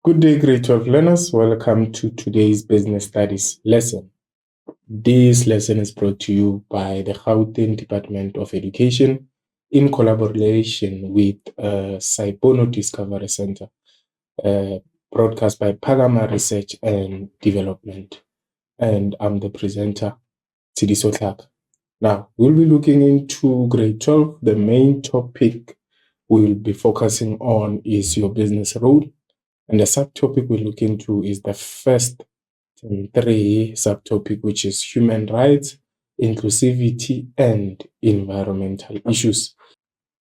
Good day, grade 12 learners. Welcome to today's business studies lesson. This lesson is brought to you by the Gauteng Department of Education in collaboration with Sci-Bono Discovery Center, broadcast by Pagama Research and Development. And I'm the presenter, Tsidiso Tlhaka. Now, we'll be looking into grade 12. The main topic we'll be focusing on is your business role. And the subtopic we'll look into is the first three subtopic, which is human rights, inclusivity, and environmental issues.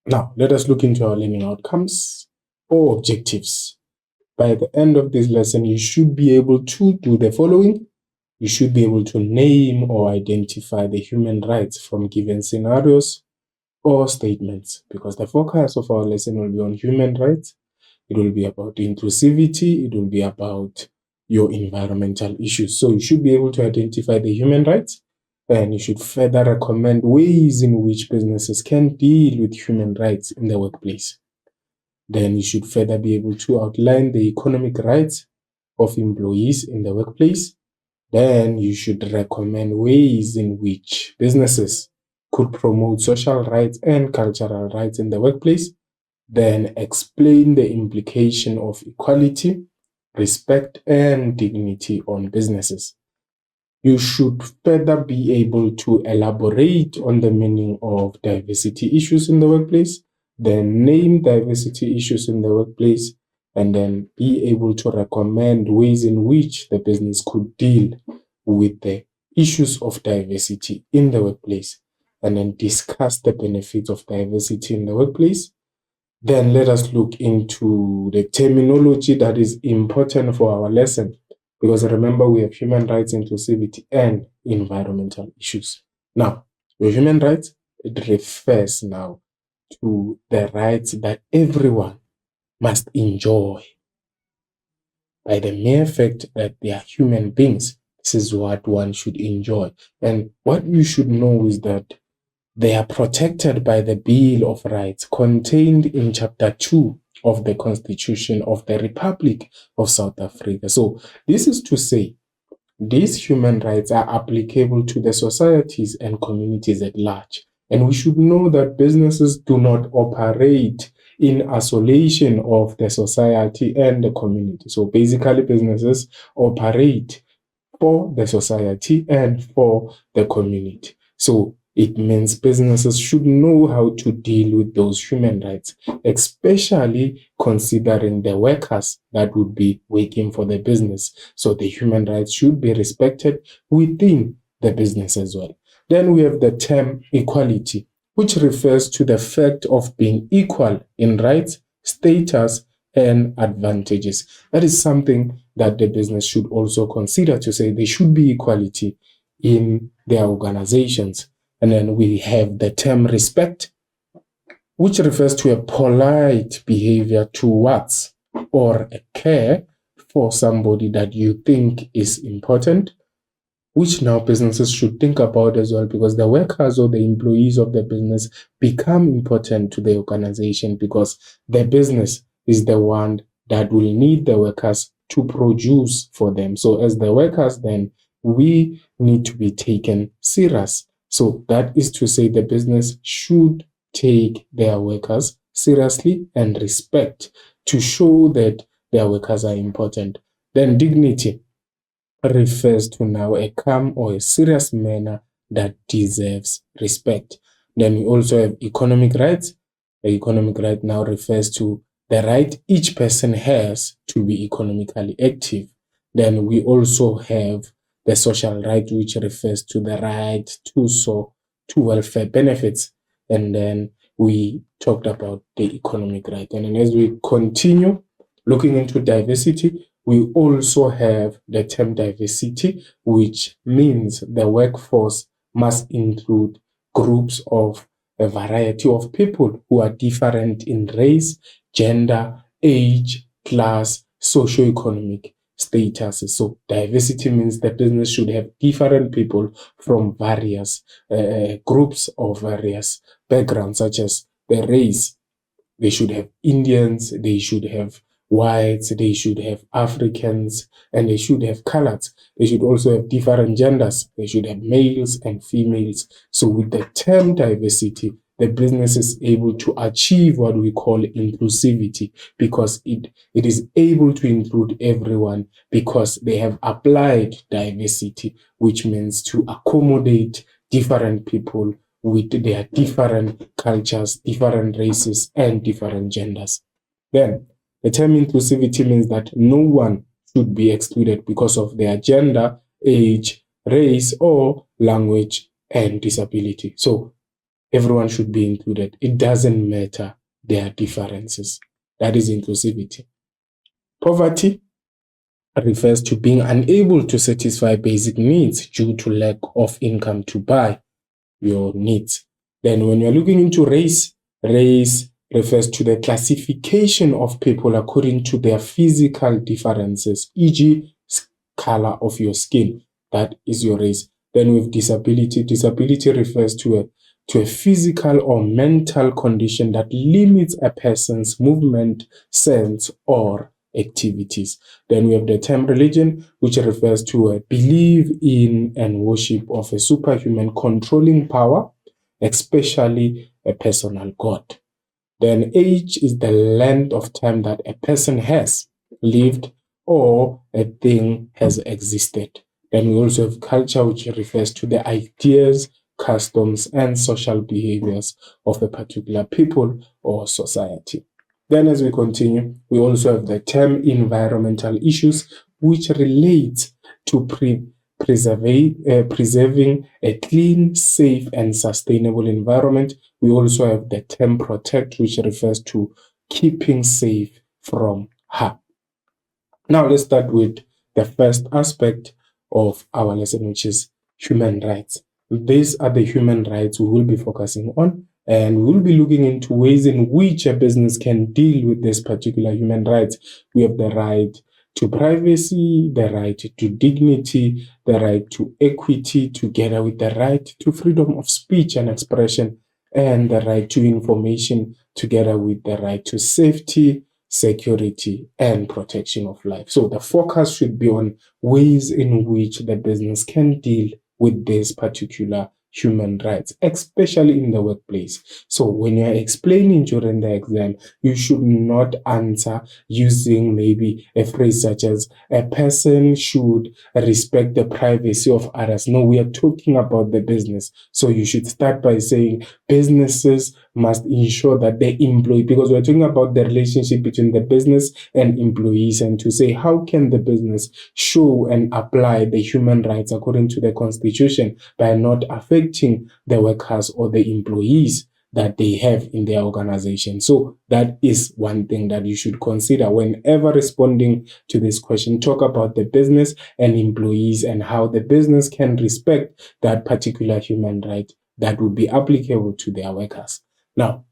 Now, let us look into our learning outcomes or objectives. By the end of this lesson, you should be able to do the following. You should be able to name or identify the human rights from given scenarios or statements, because the focus of our lesson will be on human rights. It will be about inclusivity. It will be about your environmental issues. So you should be able to identify the human rights, and you should further recommend ways in which businesses can deal with human rights in the workplace. Then you should further be able to outline the economic rights of employees in the workplace. Then you should recommend ways in which businesses could promote social rights and cultural rights in the workplace. Then explain the implication of equality, respect, and dignity on businesses. You should further be able to elaborate on the meaning of diversity issues in the workplace, then name diversity issues in the workplace, and then be able to recommend ways in which the business could deal with the issues of diversity in the workplace, and then discuss the benefits of diversity in the workplace. Then let us look into the terminology that is important for our lesson, because remember, we have human rights, inclusivity, and environmental issues. Now, with human rights, it refers now to the rights that everyone must enjoy. By the mere fact that they are human beings, this is what one should enjoy. And what you should know is that they are protected by the Bill of Rights contained in Chapter 2 of the Constitution of the Republic of South Africa. So this is to say, these human rights are applicable to the societies and communities at large. And we should know that businesses do not operate in isolation of the society and the community. So basically, businesses operate for the society and for the community. So it means businesses should know how to deal with those human rights, especially considering the workers that would be working for the business. So the human rights should be respected within the business as well. Then we have the term equality, which refers to the fact of being equal in rights, status, and advantages. That is something that the business should also consider, to say there should be equality in their organizations. And then we have the term respect, which refers to a polite behavior towards or a care for somebody that you think is important, which now businesses should think about as well, because the workers or the employees of the business become important to the organization, because the business is the one that will need the workers to produce for them. So as the workers, then we need to be taken serious. So that is to say, the business should take their workers seriously and respect to show that their workers are important. Then dignity refers to now a calm or a serious manner that deserves respect. Then we also have economic rights. The economic right now refers to the right each person has to be economically active. Then we also have the social right, which refers to the right to welfare benefits. And then we talked about the economic right. And then as we continue looking into diversity, we also have the term diversity, which means the workforce must include groups of a variety of people who are different in race, gender, age, class, socioeconomic status. So diversity means that business should have different people from various groups of various backgrounds, such as the race. They should have Indians, they should have whites, they should have Africans, and they should have coloreds. They should also have different genders. They should have males and females. So with the term diversity, the business is able to achieve what we call inclusivity, because it is able to include everyone, because they have applied diversity, which means to accommodate different people with their different cultures, different races, and different genders. Then, the term inclusivity means that no one should be excluded because of their gender, age, race, or language and disability. So, everyone should be included. It doesn't matter their differences. That is inclusivity. Poverty refers to being unable to satisfy basic needs due to lack of income to buy your needs. Then when you're looking into race, race refers to the classification of people according to their physical differences, e.g. color of your skin. That is your race. Then with disability, disability refers to a physical or mental condition that limits a person's movement, sense, or activities. Then we have the term religion, which refers to a belief in and worship of a superhuman controlling power, especially a personal God. Then age is the length of time that a person has lived or a thing has existed. Then we also have culture, which refers to the ideas, customs, and social behaviors of a particular people or society. Then as we continue, we also have the term environmental issues, which relates to preserving a clean, safe, and sustainable environment. We also have the term protect, which refers to keeping safe from harm. Now let's start with the first aspect of our lesson, which is human rights. These are the human rights we will be focusing on, and we will be looking into ways in which a business can deal with this particular human rights. We have the right to privacy, the right to dignity, the right to equity, together with the right to freedom of speech and expression, and the right to information, together with the right to safety, security, and protection of life. So the focus should be on ways in which the business can deal with this particular human rights, especially in the workplace. So when you're explaining during the exam, you should not answer using maybe a phrase such as a person should respect the privacy of others. No, we are talking about the business. So you should start by saying businesses must ensure that they employ, because we're talking about the relationship between the business and employees, and to say how can the business show and apply the human rights according to the constitution by not affecting the workers or the employees that they have in their organization. So that is one thing that you should consider whenever responding to this question. Talk about the business and employees and how the business can respect that particular human right that would be applicable to their workers. Now,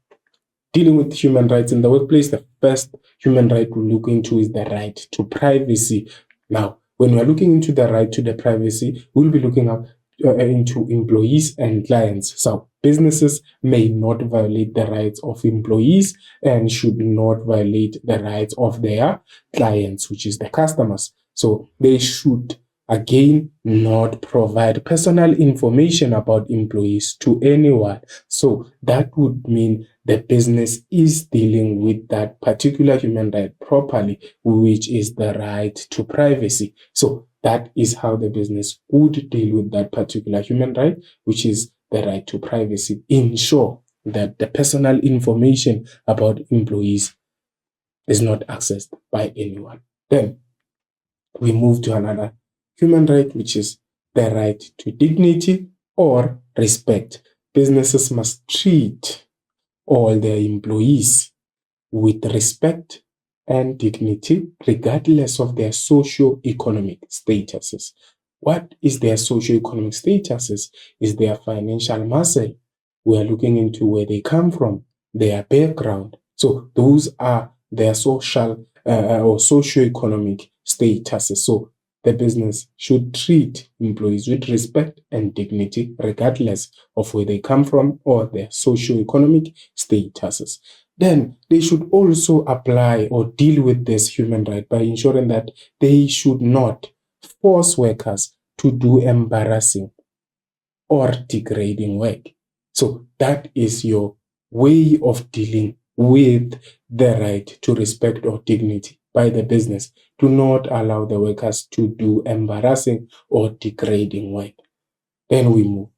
dealing with human rights in the workplace, the first human right we look into is the right to privacy. Now, when we're looking into the right to the privacy, we'll be looking up into employees and clients. So businesses may not violate the rights of employees and should not violate the rights of their clients, which is the customers. So they should again not provide personal information about employees to anyone. So that would mean the business is dealing with that particular human right properly, which is the right to privacy. So that is how the business would deal with that particular human right, which is the right to privacy. Ensure that the personal information about employees is not accessed by anyone. Then we move to another human right, which is the right to dignity or respect. Businesses must treat all their employees with respect and dignity, regardless of their socio-economic statuses. What is their socio-economic statuses? Is their financial muscle. We are looking into where they come from, their background. So those are their social or socio-economic statuses. So the business should treat employees with respect and dignity, regardless of where they come from or their socio-economic statuses. Then they should also apply or deal with this human right by ensuring that they should not force workers to do embarrassing or degrading work. So that is your way of dealing with the right to respect or dignity by the business. Do not allow the workers to do embarrassing or degrading work. Then we move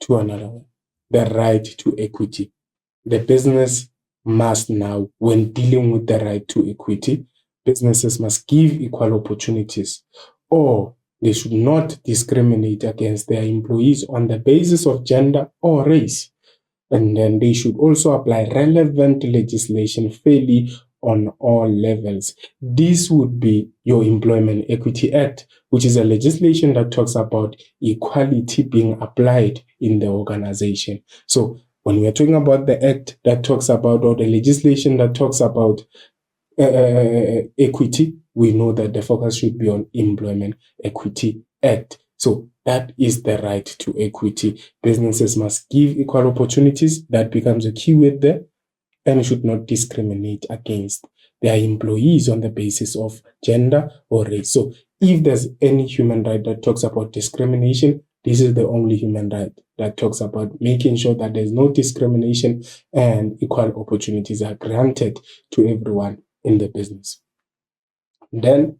to another one, the right to equity. The business must now, when dealing with the right to equity, businesses must give equal opportunities, or they should not discriminate against their employees on the basis of gender or race. And then they should also apply relevant legislation fairly on all levels. This would be your Employment Equity Act, which is a legislation that talks about equality being applied in the organization. So when we are talking about the act that talks about, or the legislation that talks about equity, we know that the focus should be on Employment Equity Act. So that is the right to equity. Businesses must give equal opportunities. That becomes a keyword there, and should not discriminate against their employees on the basis of gender or race. So if there's any human right that talks about discrimination, this is the only human right that talks about making sure that there's no discrimination and equal opportunities are granted to everyone in the business. Then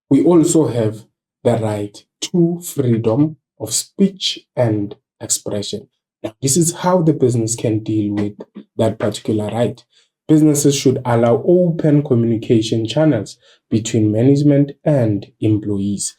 we also have the right to freedom of speech and expression. Now, this is how the business can deal with that particular right. Businesses should allow open communication channels between management and employees.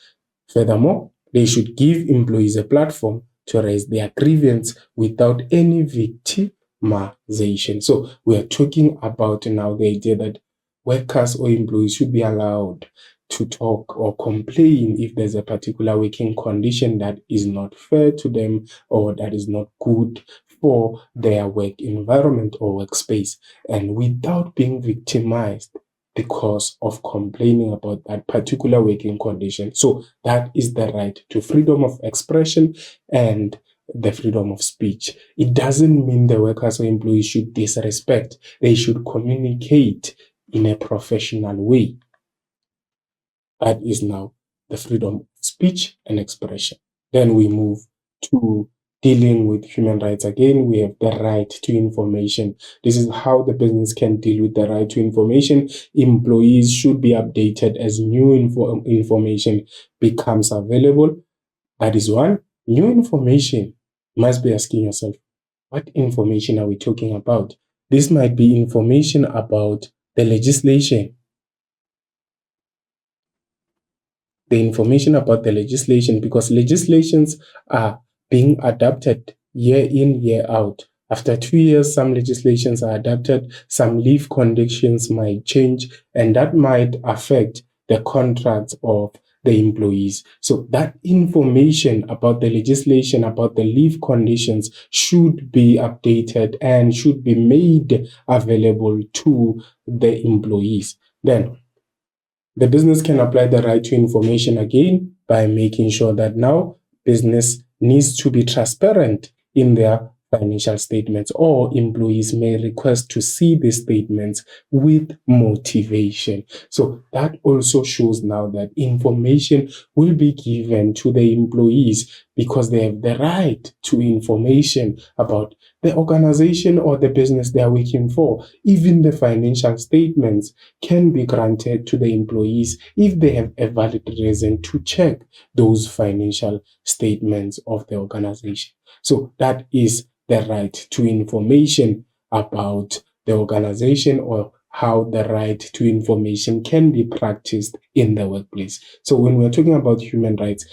Furthermore, they should give employees a platform to raise their grievance without any victimization. So we are talking about now the idea that workers or employees should be allowed to talk or complain if there's a particular working condition that is not fair to them or that is not good for their work environment or workspace, and without being victimized because of complaining about that particular working condition. So that is the right to freedom of expression and the freedom of speech. It doesn't mean the workers or employees should disrespect. They should communicate in a professional way. That is now the freedom of speech and expression. Then we move to dealing with human rights. Again, we have the right to information. This is how the business can deal with the right to information. Employees should be updated as new information becomes available. That is one. New information. You must be asking yourself, what information are we talking about? This might be information about the legislation. The information about the legislation, because legislations are being adapted year in, year out. After 2 years, some legislations are adapted, some leave conditions might change, and that might affect the contracts of the employees. So that information about the legislation, about the leave conditions should be updated and should be made available to the employees. Then the business can apply the right to information again by making sure that now business needs to be transparent in their financial statements, or employees may request to see these statements with motivation. So that also shows now that information will be given to the employees because they have the right to information about the organization or the business they are working for. Even the financial statements can be granted to the employees if they have a valid reason to check those financial statements of the organization. So that is the right to information about the organization, or how the right to information can be practiced in the workplace. So when we're talking about human rights,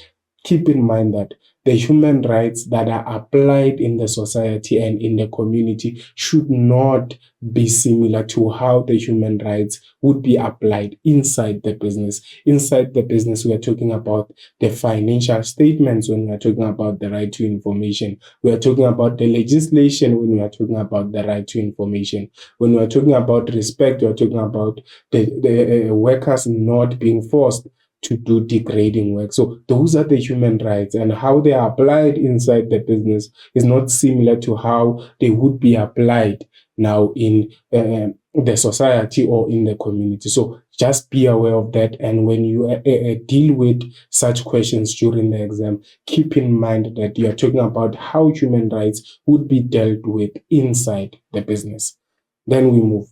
keep in mind that the human rights that are applied in the society and in the community should not be similar to how the human rights would be applied inside the business. Inside the business, we are talking about the financial statements when we are talking about the right to information. We are talking about the legislation when we are talking about the right to information. When we are talking about respect, we are talking about the workers not being forced to do degrading work. So those are the human rights, and how they are applied inside the business is not similar to how they would be applied now in the society or in the community. So just be aware of that. And when you deal with such questions during the exam, keep in mind that you are talking about how human rights would be dealt with inside the business. Then we move.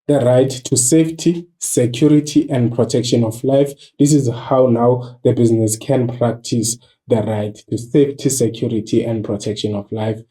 The right to safety, security, and protection of life. This is how now the business can practice the right to safety, security, and protection of life.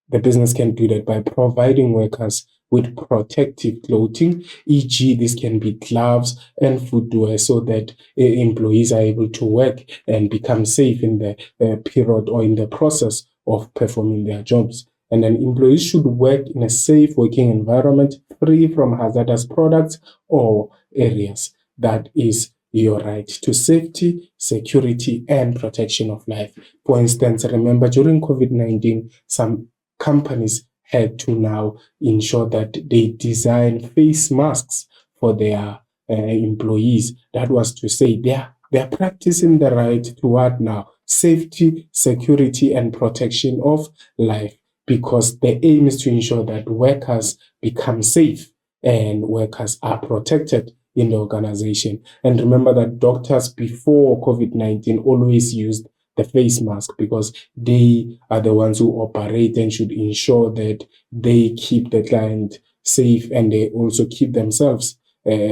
The business can do that by providing workers with protective clothing, e.g., this can be gloves and footwear, so that employees are able to work and become safe in the period or in the process of performing their jobs. And then employees should work in a safe working environment, free from hazardous products or areas. That is your right to safety, security, and protection of life. For instance, remember during COVID-19, some companies had to now ensure that they design face masks for their employees. That was to say they're practicing the right to what now? Safety, security, and protection of life, because the aim is to ensure that workers become safe and workers are protected in the organization. And remember that doctors before COVID-19 always used the face mask, because they are the ones who operate and should ensure that they keep the client safe and they also keep themselves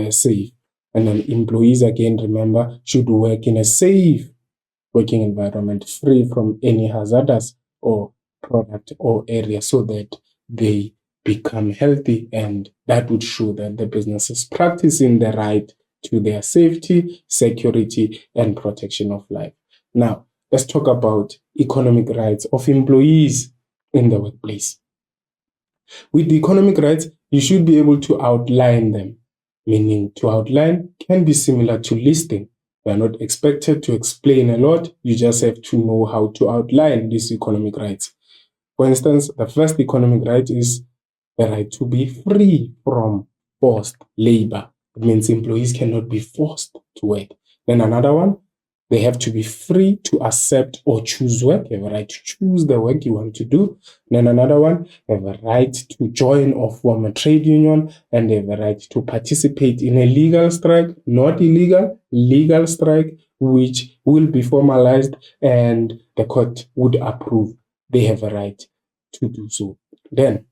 safe. And then employees, again, remember, should work in a safe working environment, free from any hazardous or product or area, so that they become healthy, and that would show that the business is practicing the right to their safety, security, and protection of life. Now, let's talk about economic rights of employees in the workplace. With the economic rights, you should be able to outline them, meaning to outline can be similar to listing. You are not expected to explain a lot, you just have to know how to outline these economic rights. For instance, the first economic right is the right to be free from forced labor. It means employees cannot be forced to work. Then another one, they have to be free to accept or choose work. You have a right to choose the work you want to do. Then another one, they have a right to join or form a trade union, and they have a right to participate in a legal strike, not illegal, legal strike, which will be formalized and the court would approve. They have a right to do so. Then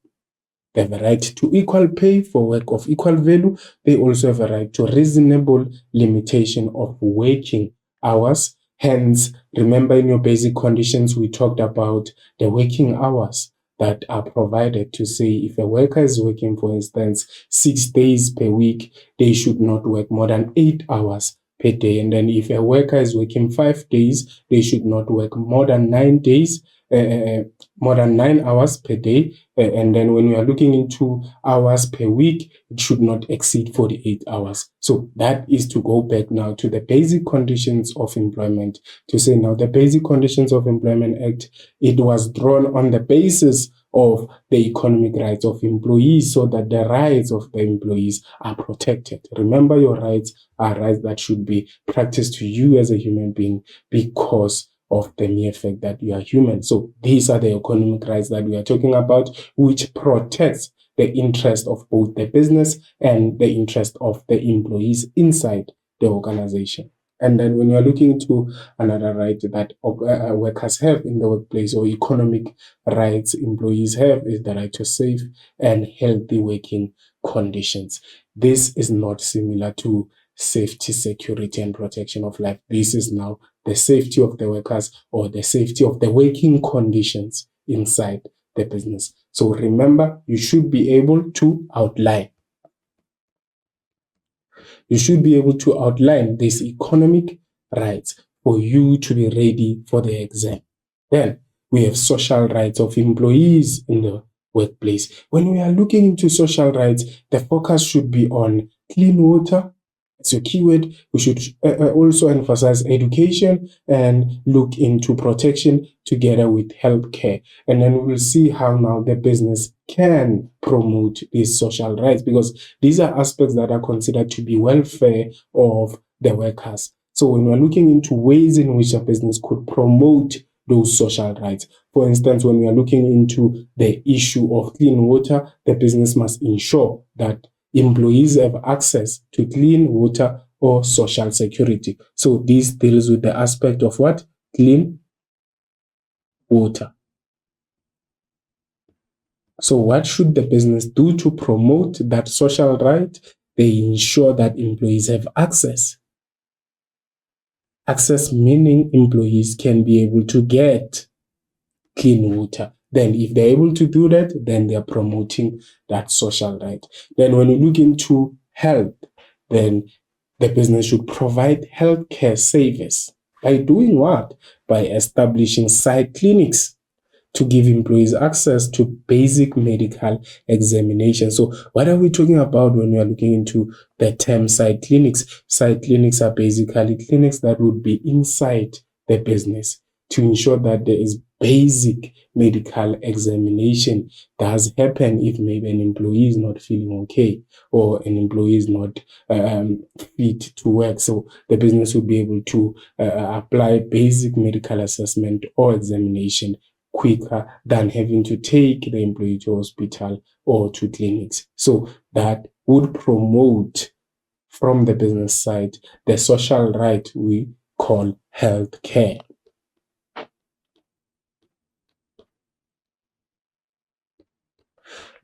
they have a right to equal pay for work of equal value. They also have a right to reasonable limitation of working hours. Hence, remember in your basic conditions, we talked about the working hours that are provided to say if a worker is working, for instance, 6 days per week, they should not work more than 8 hours per day. And then if a worker is working 5 days, they should not work more than 9 days, more than 9 hours per day. And then when we are looking into hours per week, it should not exceed 48 hours. So that is to go back now to the basic conditions of employment, to say now the Basic Conditions of Employment Act, it was drawn on the basis of the economic rights of employees, so that the rights of the employees are protected. Remember, your rights are rights that should be practiced to you as a human being because of the mere fact that you are human. So these are the economic rights that we are talking about, which protects the interest of both the business and the interest of the employees inside the organization. And then when you are looking into another right that workers have in the workplace, or economic rights employees have, is the right to safe and healthy working conditions. This is not similar to safety, security, and protection of life. This is now the safety of the workers, or the safety of the working conditions inside the business. So remember, you should be able to outline. You should be able to outline these economic rights for you to be ready for the exam. Then we have social rights of employees in the workplace. When we are looking into social rights, the focus should be on clean water. It's a keyword. We should also emphasize education and look into protection together with healthcare. And then we'll see how now the business can promote these social rights, because these are aspects that are considered to be welfare of the workers. So when we're looking into ways in which a business could promote those social rights, for instance, when we are looking into the issue of clean water, the business must ensure that employees have access to clean water or social security. So this deals with the aspect of what? Clean water. So what should the business do to promote that social right? They ensure that employees have access. Access meaning employees can be able to get clean water. Then if they're able to do that, then they're promoting that social right. Then when you look into health, then the business should provide healthcare service by doing what? By establishing site clinics to give employees access to basic medical examination. So what are we talking about when we are looking into the term site clinics? Site clinics are basically clinics that would be inside the business to ensure that there is basic medical examination does happen if maybe an employee is not feeling okay or an employee is not fit to work. So the business will be able to apply basic medical assessment or examination quicker than having to take the employee to hospital or to clinics. So that would promote from the business side the social right we call health care.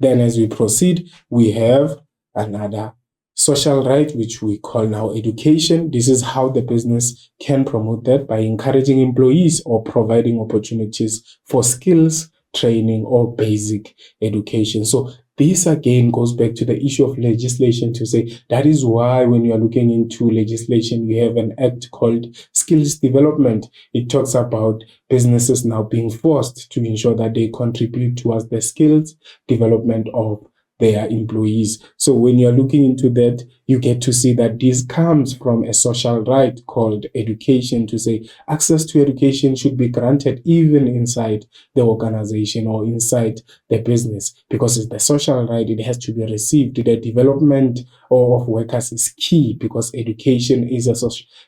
Then as we proceed, we have another social right, which we call now education. This is how the business can promote that by encouraging employees or providing opportunities for skills, training, or basic education. So this again goes back to the issue of legislation to say that is why when you are looking into legislation, we have an act called skills development. It talks about businesses now being forced to ensure that they contribute towards the skills development of their employees. So when you're looking into that, you get to see that this comes from a social right called education, to say access to education should be granted even inside the organization or inside the business, because it's the social right, it has to be received. The development of workers is key because education is a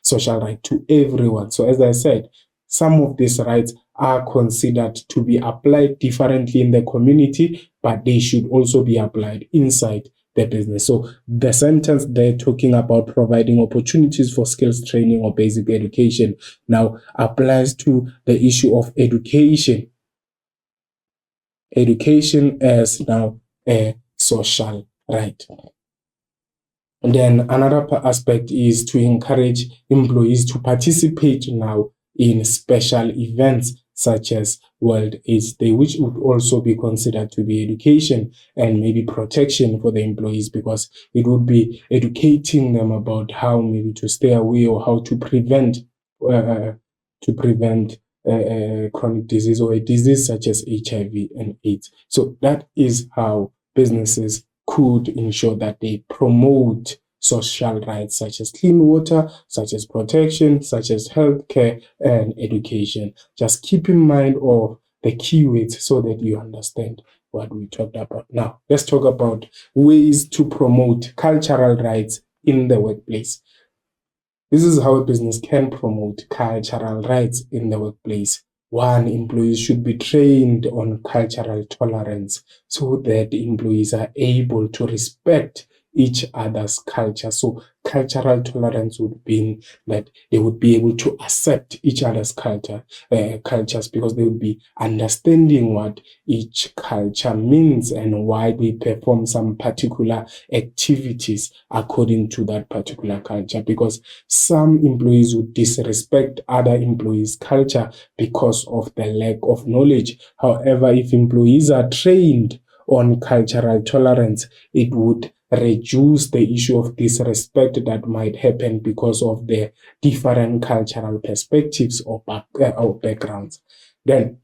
social right to everyone. So as I said, some of these rights are considered to be applied differently in the community, but they should also be applied inside the business. So the sentence they're talking about providing opportunities for skills training or basic education now applies to the issue of education. Education as now a social right. And then another aspect is to encourage employees to participate now in special events such as World AIDS Day, which would also be considered to be education and maybe protection for the employees, because it would be educating them about how maybe to stay away or how to prevent chronic disease or a disease such as HIV and AIDS. So that is how businesses could ensure that they promote social rights such as clean water, such as protection, such as healthcare and education. Just keep in mind all the keywords so that you understand what we talked about. Now, let's talk about ways to promote cultural rights in the workplace. This is how a business can promote cultural rights in the workplace. One, employees should be trained on cultural tolerance so that employees are able to respect each other's culture. So cultural tolerance would mean that they would be able to accept each other's cultures, because they would be understanding what each culture means and why they perform some particular activities according to that particular culture. Because some employees would disrespect other employees' culture because of the lack of knowledge. However, if employees are trained on cultural tolerance, it would reduce the issue of disrespect that might happen because of the different cultural perspectives or backgrounds. Then,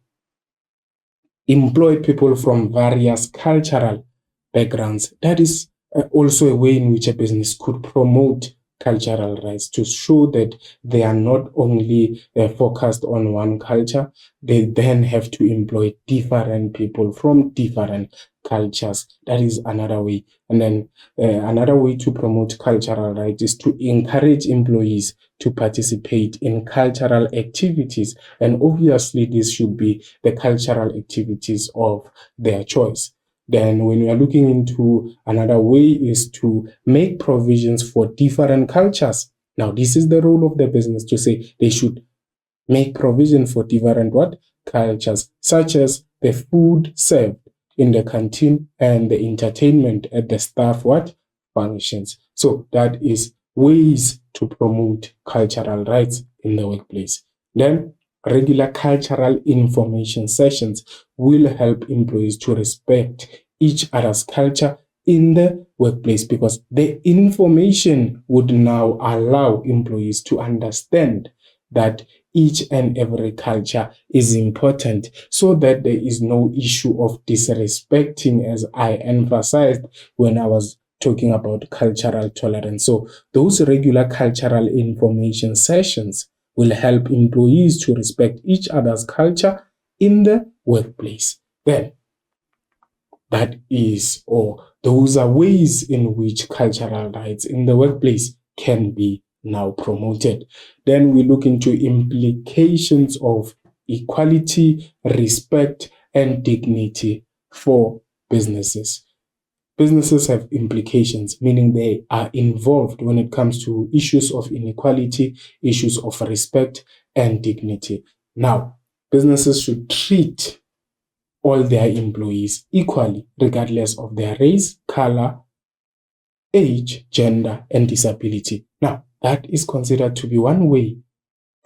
employ people from various cultural backgrounds. That is also a way in which a business could promote cultural rights to show that they are not only focused on one culture, they then have to employ different people from different cultures. That is another way. And then another way to promote cultural rights is to encourage employees to participate in cultural activities. And obviously, this should be the cultural activities of their choice. Then when we are looking into another way is to make provisions for different cultures. Now, this is the role of the business to say they should make provision for different what? Cultures, such as the food served in the canteen and the entertainment at the staff what? Functions. So that is ways to promote cultural rights in the workplace. Then regular cultural information sessions will help employees to respect each other's culture in the workplace, because the information would now allow employees to understand that each and every culture is important, so that there is no issue of disrespecting, as I emphasized when I was talking about cultural tolerance. So those regular cultural information sessions will help employees to respect each other's culture in the workplace. Then that is, or those are ways in which cultural rights in the workplace can be now promoted. Then we look into implications of equality, respect, and dignity for businesses. Businesses have implications, meaning they are involved when it comes to issues of inequality, issues of respect, and dignity. Now, businesses should treat all their employees equally, regardless of their race, color, age, gender, and disability. Now, that is considered to be one way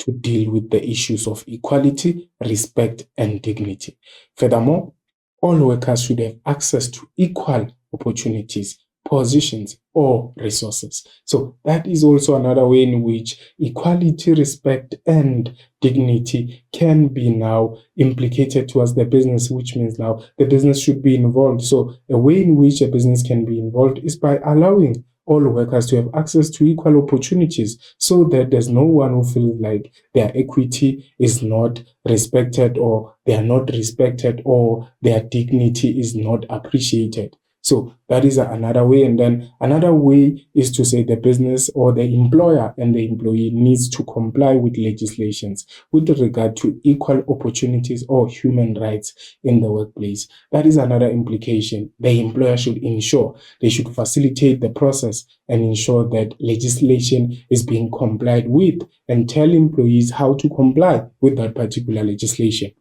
to deal with the issues of equality, respect, and dignity. Furthermore, all workers should have access to equal opportunities, positions, or resources. So that is also another way in which equality, respect, and dignity can be now implicated towards the business, which means now the business should be involved. So a way in which a business can be involved is by allowing all workers to have access to equal opportunities, so that there's no one who feels like their equity is not respected, or they are not respected, or their dignity is not appreciated. So that is another way. And then another way is to say the business or the employer and the employee needs to comply with legislations with regard to equal opportunities or human rights in the workplace. That is another implication. The employer should ensure, they should facilitate the process and ensure that legislation is being complied with, and tell employees how to comply with that particular legislation.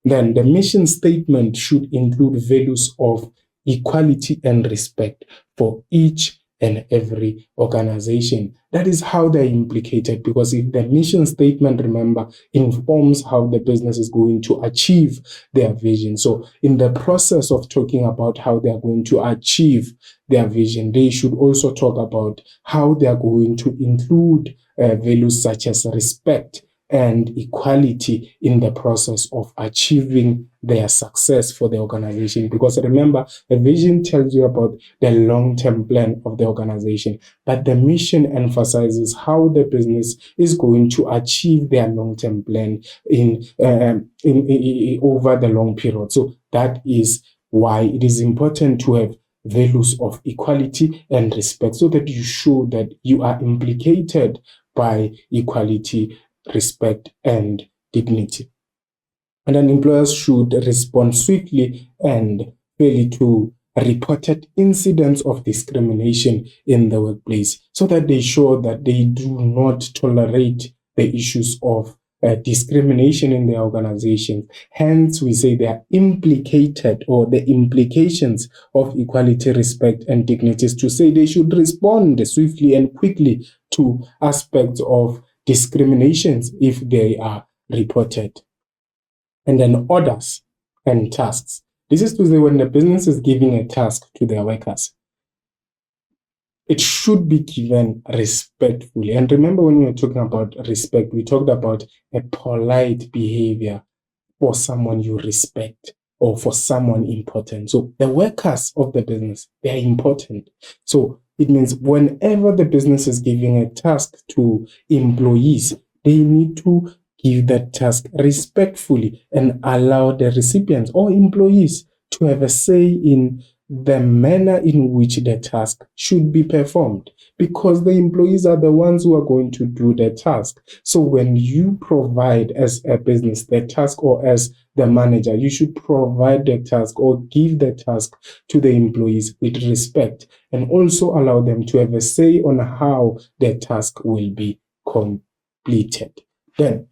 Then the mission statement should include values of equality and respect for each and every organization. That is how they're implicated, because if the mission statement, remember, informs how the business is going to achieve their vision. So in the process of talking about how they are going to achieve their vision, they should also talk about how they are going to include values such as respect and equality in the process of achieving their success for the organization. Because remember, the vision tells you about the long-term plan of the organization, but the mission emphasizes how the business is going to achieve their long-term plan in over the long period. So that is why it is important to have values of equality and respect, so that you show that you are implicated by equality, respect, and dignity. And then employers should respond swiftly and fairly to reported incidents of discrimination in the workplace, so that they show that they do not tolerate the issues of discrimination in their organizations. Hence, we say they are implicated, or the implications of equality, respect, and dignity is to say they should respond swiftly and quickly to aspects of discriminations if they are reported. And then orders and tasks. This is to say, when the business is giving a task to their workers, it should be given respectfully. And remember, when we were talking about respect, we talked about a polite behavior for someone you respect or for someone important. So the workers of the business, they are important. So It means whenever the business is giving a task to employees, they need to give that task respectfully and allow the recipients or employees to have a say in the manner in which the task should be performed, because the employees are the ones who are going to do the task. So when you provide as a business the task, or as the manager, you should provide the task or give the task to the employees with respect, and also allow them to have a say on how the task will be completed. Then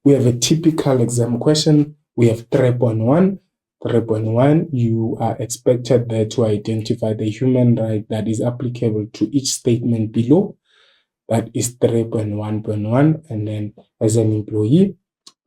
we have a typical exam question. We have 3.1. 3.1, you are expected there to identify the human right that is applicable to each statement below. That is 3.1.1. And then as an employee,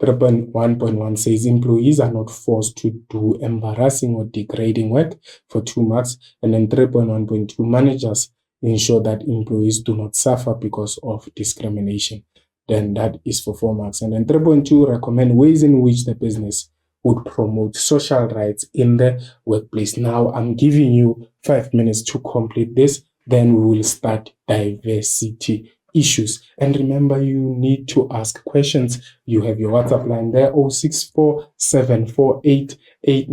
3.1.1 says employees are not forced to do embarrassing or degrading work, for 2 marks. And then 3.1.2, managers ensure that employees do not suffer because of discrimination. Then that is for 4 marks. And then 3.2, recommend ways in which the business would promote social rights in the workplace. Now I'm giving you 5 minutes to complete this. Then we will start diversity issues. And remember, you need to ask questions. You have your WhatsApp line there, 0647488913. It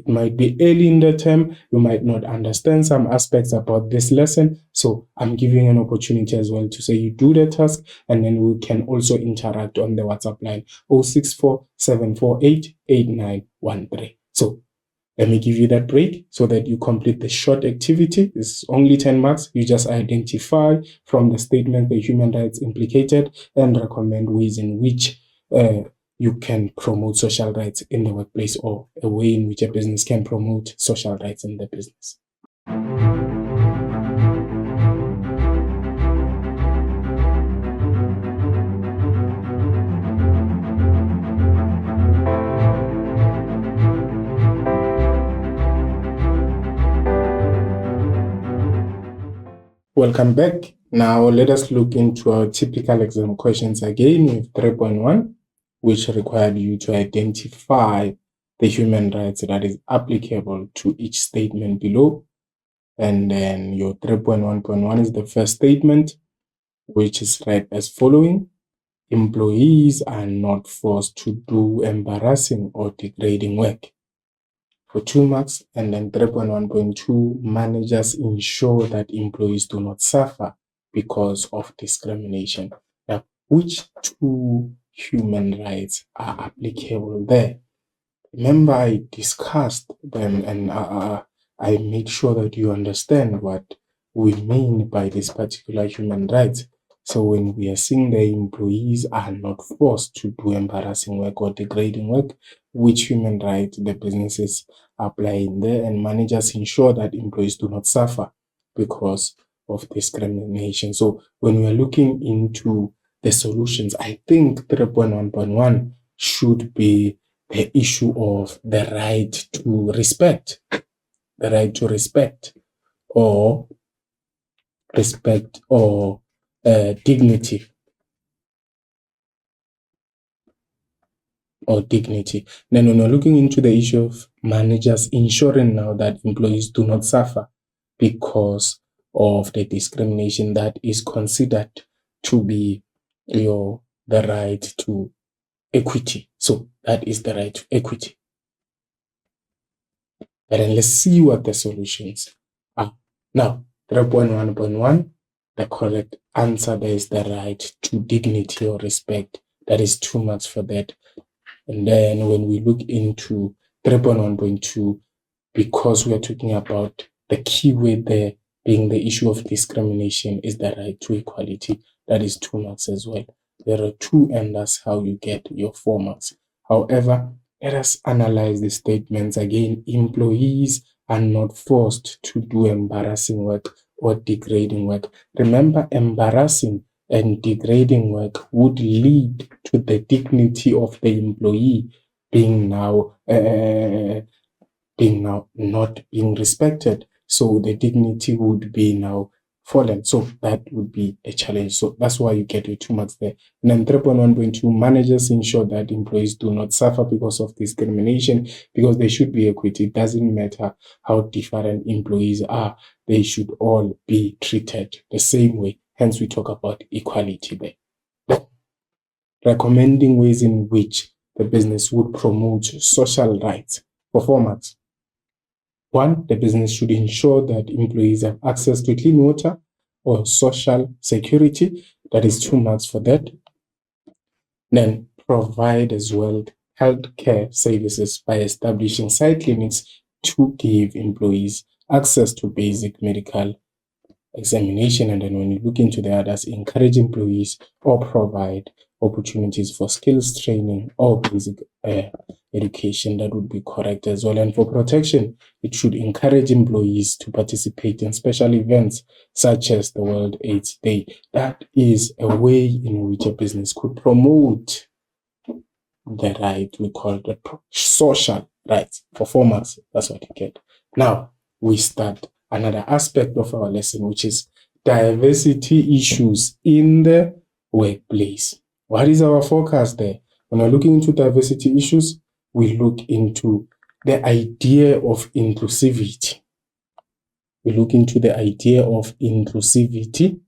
might be early in the term. You might not understand some aspects about this lesson. So I'm giving an opportunity as well to say you do the task, and then we can also interact on the WhatsApp line, 0647488913. So let me give you that break so that you complete the short activity. It's only 10 marks. You just identify from the statement the human rights implicated and recommend ways in which you can promote social rights in the workplace, or a way in which a business can promote social rights in the business. Welcome back. Now let us look into our typical exam questions again with 3.1, which required you to identify the human rights that is applicable to each statement below. And then your 3.1.1 is the first statement, which is read as following: employees are not forced to do embarrassing or degrading work, for 2 marks. And then 3.1.2, managers ensure that employees do not suffer because of discrimination. Now, which 2 human rights are applicable there? Remember, I discussed them, and I made sure that you understand what we mean by this particular human rights. So when we are saying the employees are not forced to do embarrassing work or degrading work, which human right the businesses applying there, and managers ensure that employees do not suffer because of discrimination. So when we are looking into the solutions, I think 3.1.1 should be the issue of the right to respect, or dignity, Then when we're looking into the issue of managers ensuring now that employees do not suffer because of the discrimination, that is considered to be the right to equity. So that is the right to equity. And then let's see what the solutions are. Now, 3.1.1, the correct answer there is the right to dignity or respect. That is 2 marks for that. And then when we look into 3.1.2, because we are talking about the key word there being the issue of discrimination, is the right to equality. That is 2 marks as well. There are 2, and that's how you get your 4 marks. However, let us analyze the statements again. Employees are not forced to do embarrassing work or degrading work. Remember, embarrassing and degrading work would lead to the dignity of the employee being now not being respected. So the dignity would be now fallen. So that would be a challenge. So that's why you get your 2 marks there. And then 3.1.2, managers ensure that employees do not suffer because of discrimination, because there should be equity. It doesn't matter how different employees are. They should all be treated the same way. Hence, we talk about equality there. Recommending ways in which the business would promote social rights. For 4 marks. 1, the business should ensure that employees have access to clean water or social security. That is 2 marks for that. Then provide as well healthcare services by establishing site clinics to give employees access to basic medical examination. And then when you look into the others, encourage employees or provide opportunities for skills training or basic education. That would be correct as well. And for protection, it should encourage employees to participate in special events such as the World AIDS Day. That is a way in which a business could promote the right we call the social rights. For 4 marks, that's what you get. Now we start another aspect of our lesson, which is diversity issues in the workplace. What is our focus there? When we're looking into diversity issues, we look into the idea of inclusivity. We look into the idea of inclusivity.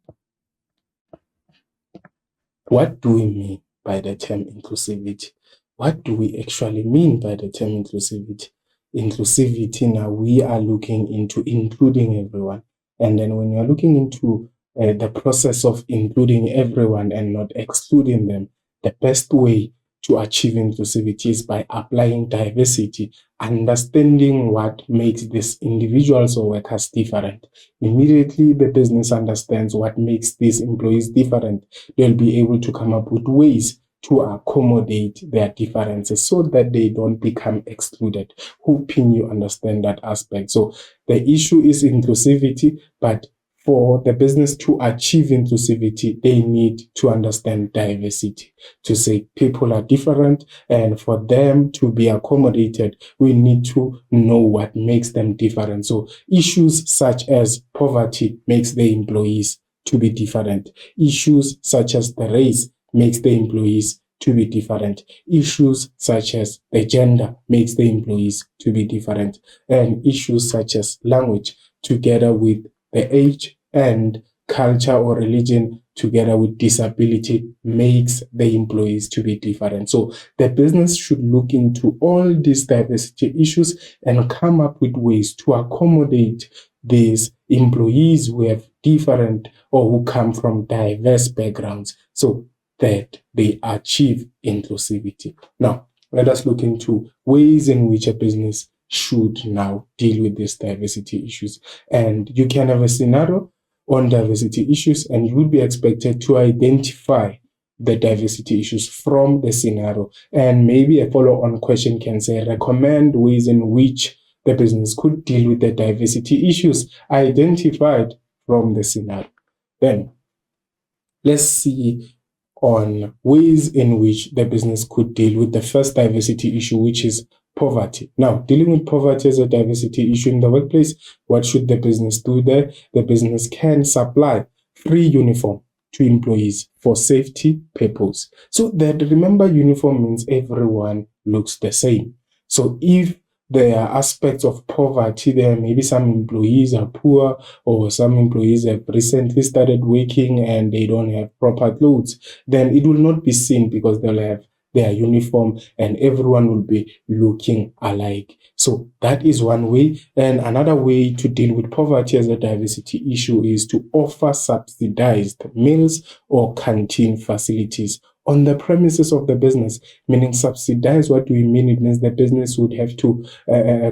What do we mean by the term inclusivity? What do we actually mean by the term inclusivity? Inclusivity, now we are looking into including everyone. And then when you're looking into the process of including everyone and not excluding them, the best way to achieve inclusivity is by applying diversity, understanding what makes these individuals or workers different. Immediately the business understands what makes these employees different, they'll be able to come up with ways to accommodate their differences so that they don't become excluded. Hoping you understand that aspect. So the issue is inclusivity, but for the business to achieve inclusivity, they need to understand diversity. To say people are different, and for them to be accommodated, we need to know what makes them different. So issues such as poverty makes the employees to be different. Issues such as the race makes the employees to be different. Issues such as the gender makes the employees to be different. And issues such as language, together with the age and culture or religion, together with disability, makes the employees to be different. So the business should look into all these diversity issues and come up with ways to accommodate these employees who have different or who come from diverse backgrounds, so that they achieve inclusivity. Now, let us look into ways in which a business should now deal with these diversity issues. And you can have a scenario on diversity issues, and you will be expected to identify the diversity issues from the scenario. And maybe a follow-on question can say, recommend ways in which the business could deal with the diversity issues identified from the scenario. Then let's see on ways in which the business could deal with the first diversity issue, which is poverty. Now, dealing with poverty as a diversity issue in the workplace, what should the business do there? The business can supply free uniform to employees for safety purpose. So that, remember, uniform means everyone looks the same. So if there are aspects of poverty there, maybe some employees are poor, or some employees have recently started working and they don't have proper clothes, then it will not be seen because they'll have their uniform and everyone will be looking alike. So that is one way. And another way to deal with poverty as a diversity issue is to offer subsidized meals or canteen facilities on the premises of the business. Meaning subsidize, what do we mean? It means the business would have to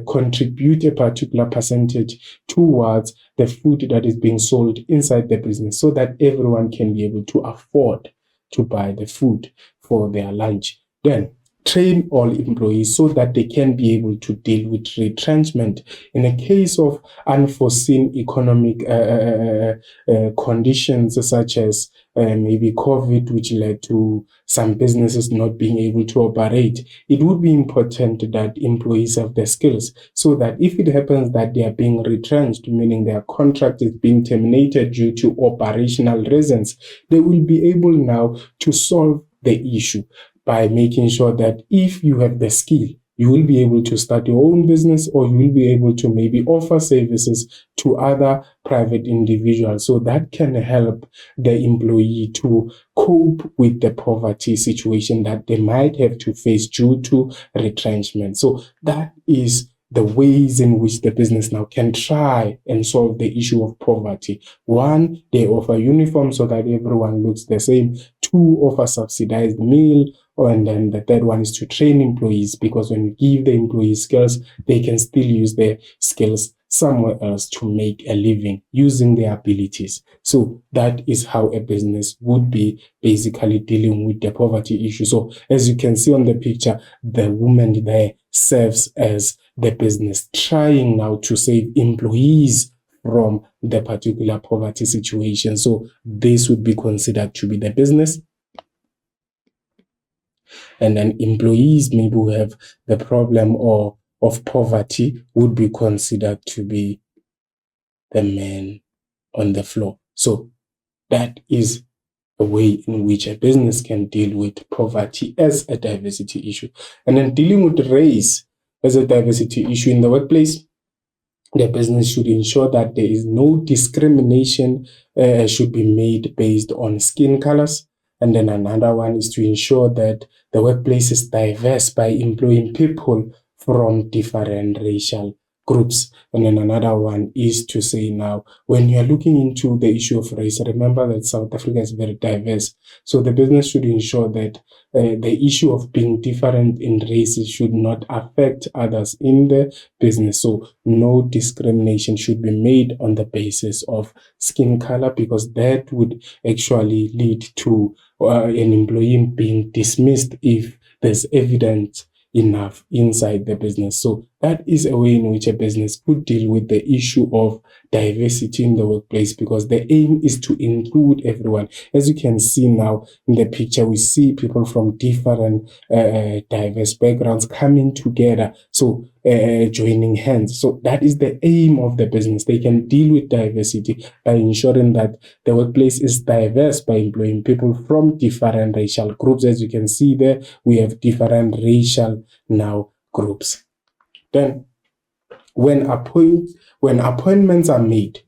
contribute a particular percentage towards the food that is being sold inside the business, so that everyone can be able to afford to buy the food for their lunch. Then train all employees so that they can be able to deal with retrenchment in a case of unforeseen economic conditions, such as maybe COVID, which led to some businesses not being able to operate. It would be important that employees have the skills so that if it happens that they are being retrenched, meaning their contract is being terminated due to operational reasons, they will be able now to solve the issue by making sure that if you have the skill, you will be able to start your own business, or you will be able to maybe offer services to other private individuals. So that can help the employee to cope with the poverty situation that they might have to face due to retrenchment. So that is the ways in which the business now can try and solve the issue of poverty. One, they offer uniforms so that everyone looks the same. Two, offer subsidized meal. And then the third one is to train employees, because when you give the employees skills, they can still use their skills somewhere else to make a living using their abilities. So that is how a business would be basically dealing with the poverty issue. So as you can see on the picture, the woman there serves as the business, trying now to save employees from the particular poverty situation. So this would be considered to be the business. And then employees maybe who have the problem of poverty would be considered to be the man on the floor. So that is a way in which a business can deal with poverty as a diversity issue. And then dealing with race as a diversity issue in the workplace, the business should ensure that there is no discrimination should be made based on skin colors. And then another one is to ensure that the workplace is diverse by employing people from different racial groups. And then another one is to say now, when you're looking into the issue of race, remember that South Africa is very diverse. So the business should ensure that the issue of being different in races should not affect others in the business. So no discrimination should be made on the basis of skin color, because that would actually lead to an employee being dismissed if there's evidence enough inside the business. So that is a way in which a business could deal with the issue of diversity in the workplace, because the aim is to include everyone. As you can see now in the picture, we see people from different diverse backgrounds coming together, so joining hands. So that is the aim of the business. They can deal with diversity by ensuring that the workplace is diverse by employing people from different racial groups. As you can see there, we have different racial now groups. Then when appointments are made,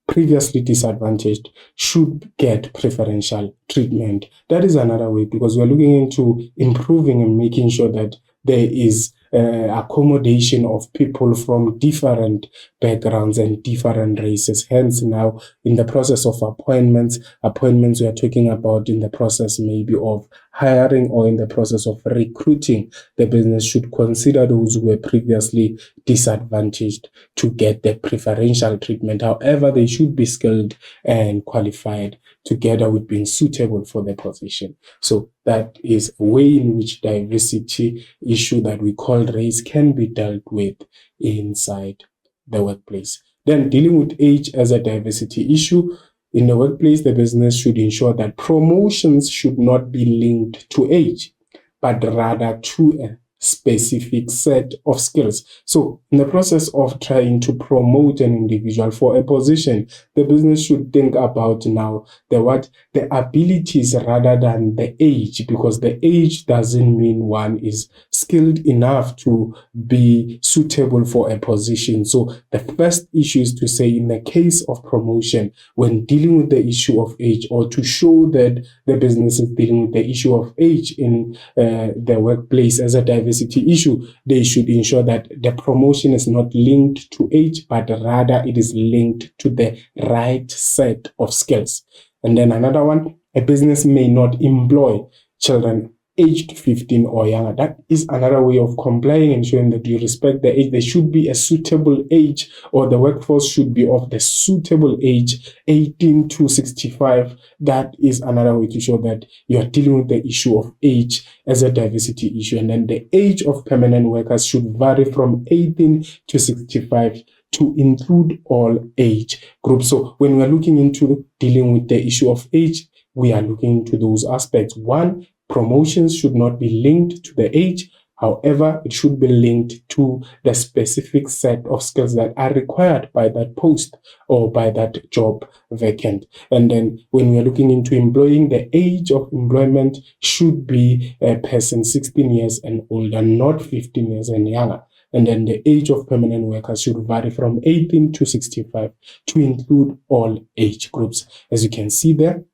previously disadvantaged should get preferential treatment. That is another way, because we're looking into improving and making sure that there is accommodation of people from different backgrounds and different races. Hence now, in the process of appointments we are talking about in the process maybe of hiring or in the process of recruiting, the business should consider those who were previously disadvantaged to get the preferential treatment. However, they should be skilled and qualified together with being suitable for the position. So that is a way in which diversity issue that we call race can be dealt with inside the workplace. Then dealing with age as a diversity issue in the workplace, the business should ensure that promotions should not be linked to age, but rather to a specific set of skills. So in the process of trying to promote an individual for a position, the business should think about now the abilities rather than the age, because the age doesn't mean one is skilled enough to be suitable for a position. So the first issue is to say, in the case of promotion, when dealing with the issue of age, or to show that the business is dealing with the issue of age in the workplace as a diversity issue, they should ensure that the promotion is not linked to age, but rather it is linked to the right set of skills. And then another one, a business may not employ children aged 15 or younger. That is another way of complying, ensuring that you respect the age. There should be a suitable age, or the workforce should be of the suitable age, 18 to 65. That is another way to show that you are dealing with the issue of age as a diversity issue. And then the age of permanent workers should vary from 18 to 65 to include all age groups. So when we are looking into dealing with the issue of age, we are looking into those aspects. One, promotions should not be linked to the age. However, it should be linked to the specific set of skills that are required by that post or by that job vacant. And then when we are looking into employing, the age of employment should be a person 16 years and older, not 15 years and younger. And then the age of permanent workers should vary from 18 to 65 to include all age groups. As you can see there,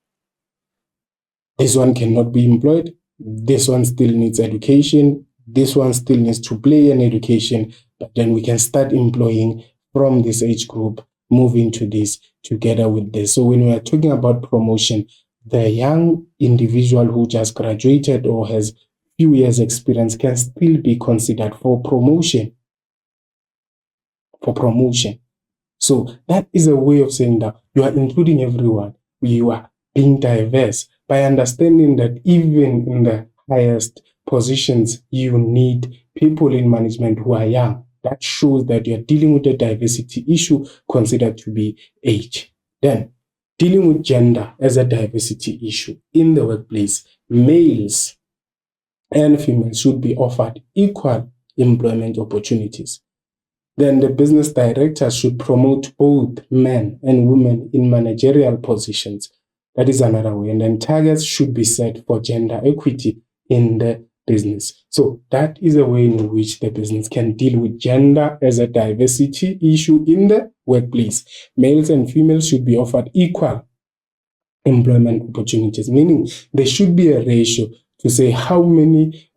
this one cannot be employed. This one still needs education. This one still needs to play an education. But then we can start employing from this age group, moving to this together with this. So when we are talking about promotion, the young individual who just graduated or has few years experience can still be considered for promotion. So that is a way of saying that you are including everyone. You are being diverse by understanding that even in the highest positions, you need people in management who are young. That shows that you're dealing with a diversity issue considered to be age. Then, dealing with gender as a diversity issue in the workplace, males and females should be offered equal employment opportunities. Then the business directors should promote both men and women in managerial positions. That is another way. And then targets should be set for gender equity in the business. So that is a way in which the business can deal with gender as a diversity issue in the workplace. Males and females should be offered equal employment opportunities, meaning there should be a ratio to say how many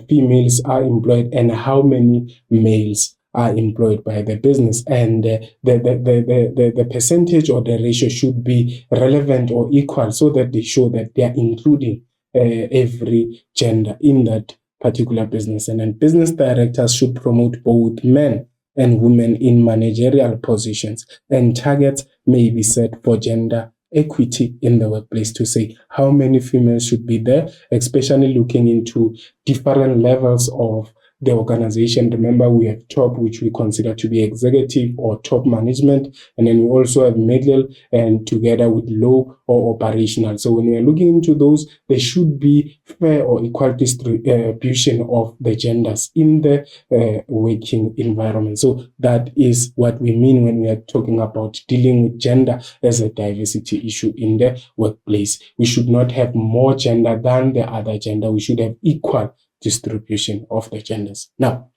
females are employed and how many males are employed by the business, and the percentage or the ratio should be relevant or equal, so that they show that they are including every gender in that particular business. And then business directors should promote both men and women in managerial positions, and targets may be set for gender equity in the workplace to say how many females should be there, especially looking into different levels of the organization. Remember, we have top, which we consider to be executive or top management, and then we also have middle and together with low or operational. So when we are looking into those, there should be fair or equal distribution of the genders in the working environment. So that is what we mean when we are talking about dealing with gender as a diversity issue in the workplace. We should not have more gender than the other gender. We should have equal distribution of the genders. Now,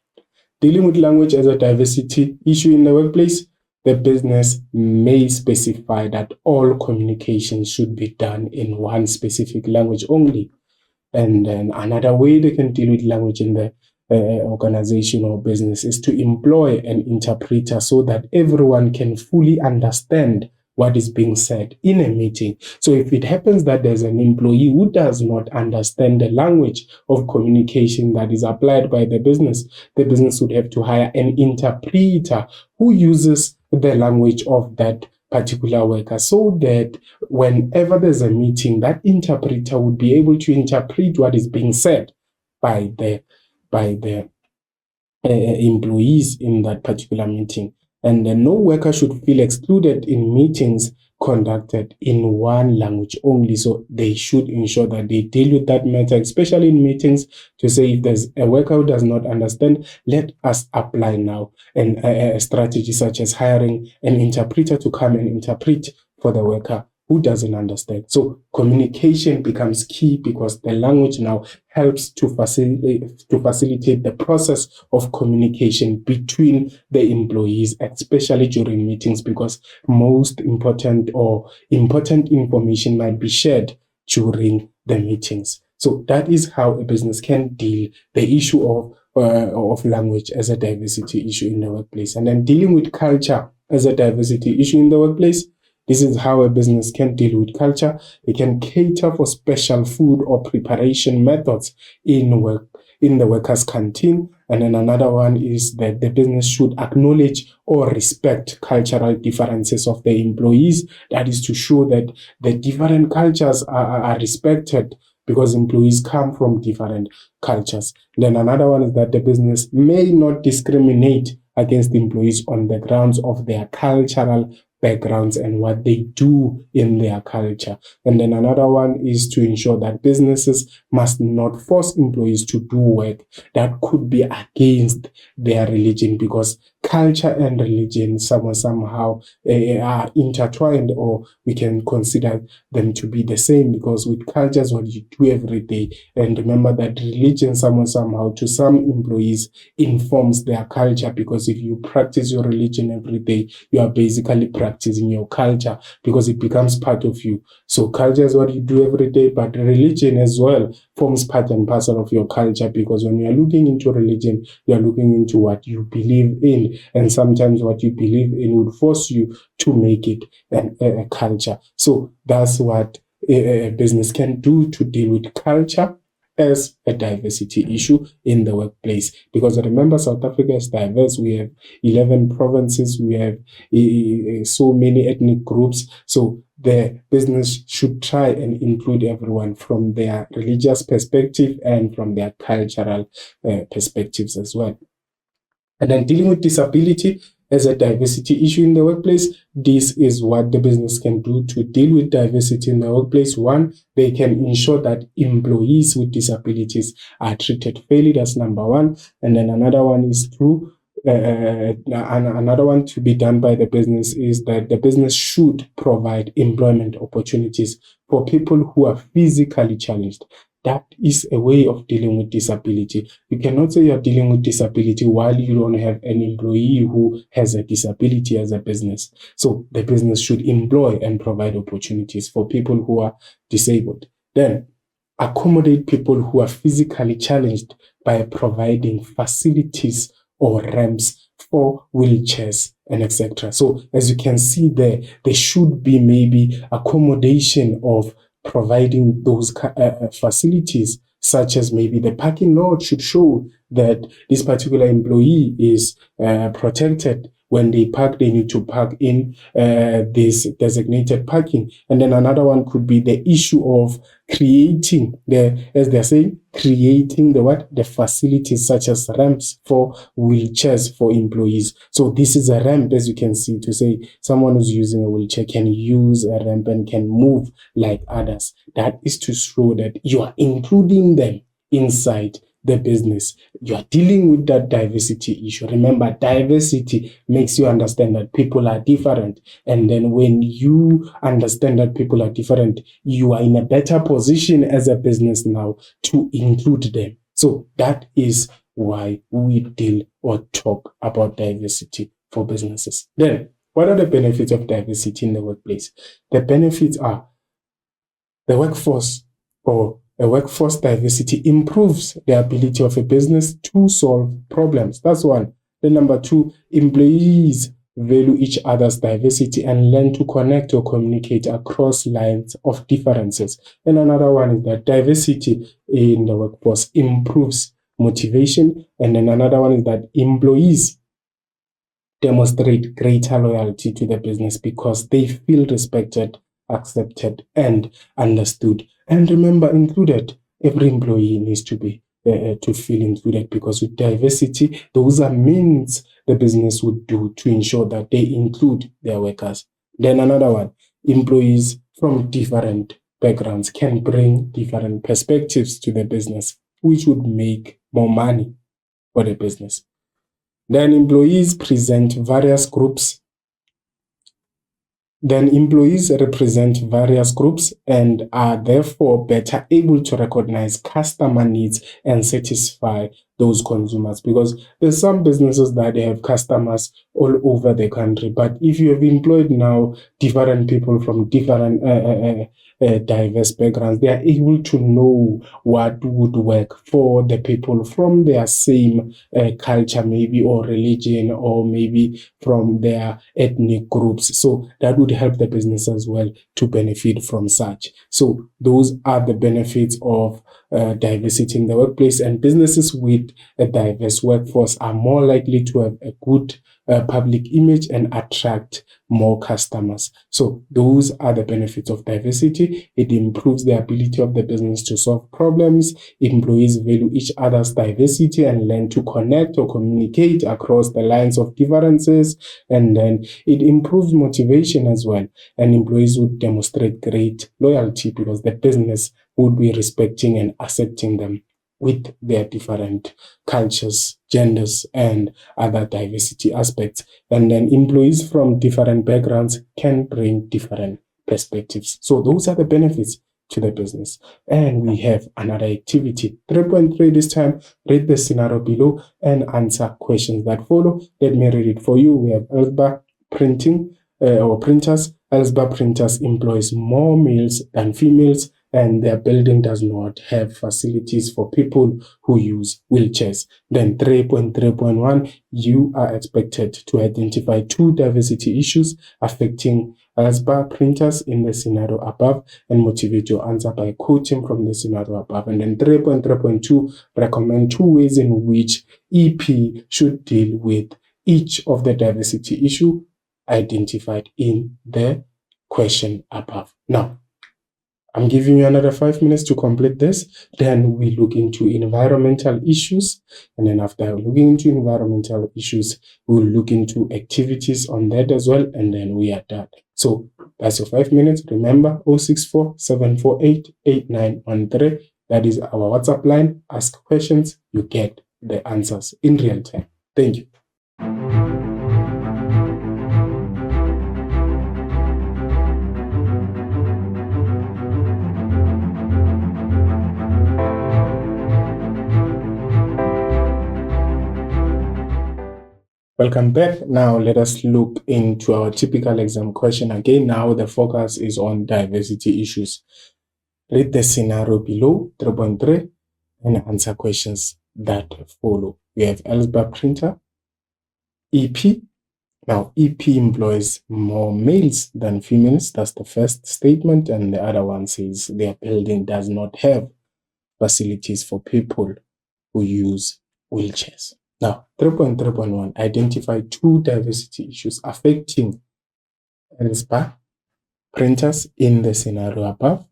dealing with language as a diversity issue in the workplace, the business may specify that all communication should be done in one specific language only. And then another way they can deal with language in the organization or business is to employ an interpreter so that everyone can fully understand what is being said in a meeting. So if it happens that there's an employee who does not understand the language of communication that is applied by the business would have to hire an interpreter who uses the language of that particular worker, so that whenever there's a meeting, that interpreter would be able to interpret what is being said by the employees in that particular meeting. And no worker should feel excluded in meetings conducted in one language only. So they should ensure that they deal with that matter, especially in meetings, to say if there's a worker who does not understand, let us apply now a strategy such as hiring an interpreter to come and interpret for the worker who doesn't understand. So communication becomes key, because the language now helps to facilitate the process of communication between the employees, especially during meetings, because most important information might be shared during the meetings. So that is how a business can deal the issue of language as a diversity issue in the workplace. And then dealing with culture as a diversity issue in the workplace, This is how a business can deal with culture. It can cater for special food or preparation methods in the workers' canteen. And then another one is that the business should acknowledge or respect cultural differences of the employees. That is to show that the different cultures are respected, because employees come from different cultures. Then another one is that the business may not discriminate against employees on the grounds of their cultural backgrounds and what they do in their culture. And then another one is to ensure that businesses must not force employees to do work that could be against their religion, because culture and religion somehow are intertwined, or we can consider them to be the same, because with culture is what you do every day. And remember that religion somehow to some employees informs their culture, because if you practice your religion every day, you are basically practicing your culture, because it becomes part of you. So culture is what you do every day, but religion as well forms part and parcel of your culture, because when you are looking into religion, you are looking into what you believe in, and sometimes what you believe in would force you to make it a culture. So that's what a business can do to deal with culture as a diversity issue in the workplace. Because remember, South Africa is diverse. We have 11 provinces, we have so many ethnic groups. So the business should try and include everyone from their religious perspective and from their cultural perspectives as well. And then dealing with disability as a diversity issue in the workplace, this is what the business can do to deal with diversity in the workplace. One, they can ensure that employees with disabilities are treated fairly. That's number one. And then another one is another one to be done by the business is that the business should provide employment opportunities for people who are physically challenged. That is a way of dealing with disability. You cannot say you're dealing with disability while you don't have an employee who has a disability as a business. So the business should employ and provide opportunities for people who are disabled. Then accommodate people who are physically challenged by providing facilities or ramps for wheelchairs and etc. So as you can see there should be maybe accommodation of providing those facilities, such as maybe the parking lot should show that this particular employee is protected. When they park, they need to park in this designated parking. And then another one could be the issue of creating as they're saying, creating the facilities such as ramps for wheelchairs for employees. So this is a ramp, as you can see, to say someone who's using a wheelchair can use a ramp and can move like others. That is to show that you are including them inside the business. You are dealing with that diversity issue. Remember, diversity makes you understand that people are different. And then when you understand that people are different, you are in a better position as a business now to include them. So that is why we deal or talk about diversity for businesses. Then, what are the benefits of diversity in the workplace? The benefits are the workforce or a workforce diversity improves the ability of a business to solve problems. That's one. Then number two, employees value each other's diversity and learn to connect or communicate across lines of differences. And another one is that diversity in the workforce improves motivation. And then another one is that employees demonstrate greater loyalty to the business because they feel respected, accepted, and understood. And remember, included. Every employee needs to be to feel included, because with diversity, those are means the business would do to ensure that they include their workers. Then another one, employees from different backgrounds can bring different perspectives to the business, which would make more money for the business. Then employees represent various groups and are therefore better able to recognize customer needs and satisfy those consumers, because there's some businesses that they have customers all over the country. But if you have employed now different people from different diverse backgrounds, they are able to know what would work for the people from their same culture, maybe, or religion, or maybe from their ethnic groups. So that would help the business as well to benefit from such. So those are the benefits of diversity in the workplace, and businesses with a diverse workforce are more likely to have a good public image and attract more customers. So those are the benefits of diversity. It improves the ability of the business to solve problems. Employees value each other's diversity and learn to connect or communicate across the lines of differences. And then it improves motivation as well. And employees would demonstrate great loyalty because the business would be respecting and accepting them with their different cultures, genders, and other diversity aspects. And then employees from different backgrounds can bring different perspectives. So those are the benefits to the business. And we have another activity, 3.3 this time. Read the scenario below and answer questions that follow. Let me read it for you. We have Elsba printing or printers. Elsba printers employs more males than females, and their building does not have facilities for people who use wheelchairs. Then 3.3.1, you are expected to identify 2 diversity issues affecting Elsba printers in the scenario above and motivate your answer by quoting from the scenario above. And then 3.3.2, recommend 2 ways in which EP should deal with each of the diversity issue identified in the question above. Now, I'm giving you another 5 minutes to complete this. Then we look into environmental issues. And then after looking into environmental issues, we'll look into activities on that as well. And then we are done. So that's your 5 minutes. Remember, 064 748 8913. That is our WhatsApp line. Ask questions. You get the answers in real time. Thank you. Welcome back. Now let us look into our typical exam question again. Now the focus is on diversity issues. Read the scenario below, 3.3, and answer questions that follow. We have Elsba printer, EP. Now EP employs more males than females. That's the first statement. And the other one says their building does not have facilities for people who use wheelchairs. Now, 3.3.1, identify 2 diversity issues affecting Elsba printers in the scenario above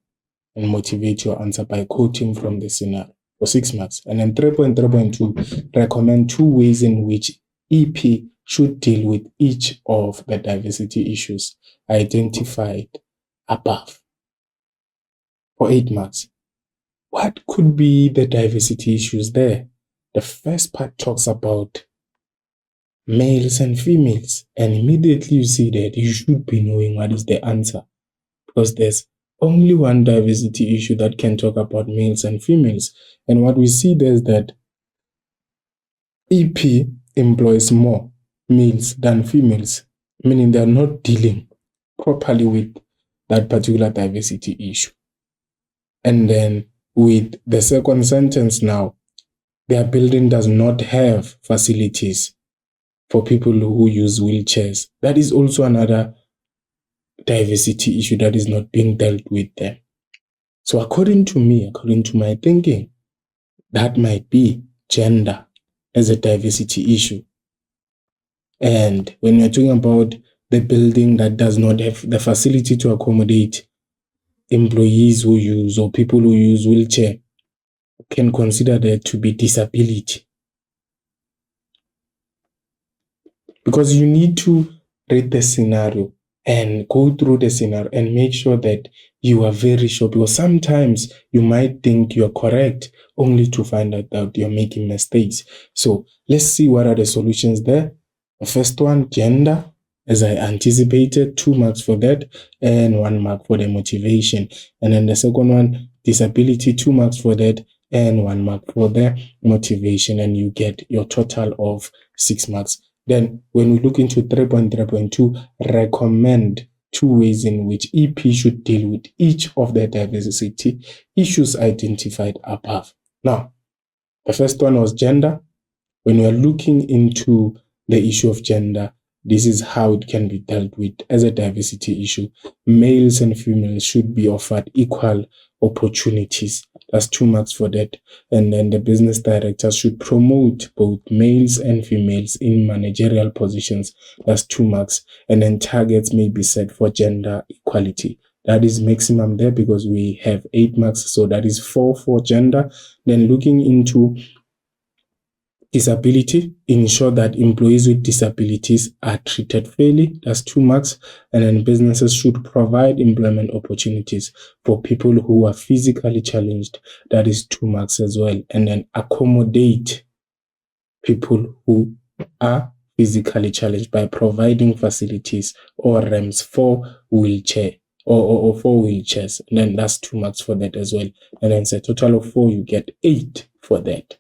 and motivate your answer by quoting from the scenario for 6 marks. And then 3.3.2, recommend 2 ways in which EP should deal with each of the diversity issues identified above for 8 marks. What could be the diversity issues there? The first part talks about males and females, and immediately you see that you should be knowing what is the answer, because there's only one diversity issue that can talk about males and females. And what we see there is that EP employs more males than females, meaning they are not dealing properly with that particular diversity issue. And then with the second sentence now, their building does not have facilities for people who use wheelchairs. That is also another diversity issue that is not being dealt with there. So according to me, according to my thinking, that might be gender as a diversity issue. And when you're talking about the building that does not have the facility to accommodate employees who use or people who use wheelchair, can consider that to be disability. Because you need to read the scenario and go through the scenario and make sure that you are very sure, because sometimes you might think you're correct only to find out that you're making mistakes. So let's see what are the solutions there. The first one, gender, as I anticipated, 2 marks for that and 1 mark for the motivation. And then the second one, disability, 2 marks for that and 1 mark for the motivation, and you get your total of 6 marks. Then when we look into 3.3.2, recommend 2 ways in which EP should deal with each of the diversity issues identified above. Now, the first one was gender. When we are looking into the issue of gender, this is how it can be dealt with as a diversity issue. Males and females should be offered equal opportunities. That's 2 marks for that. And then the business director should promote both males and females in managerial positions. That's 2 marks. And then targets may be set for gender equality. That is maximum there because we have 8 marks. So that is 4 for gender. Then looking into disability, ensure that employees with disabilities are treated fairly. That's 2 marks. And then businesses should provide employment opportunities for people who are physically challenged. That is 2 marks as well. And then accommodate people who are physically challenged by providing facilities or ramps for wheelchair or for wheelchairs. And then that's 2 marks for that as well. And then it's a total of 4. You get 8 for that.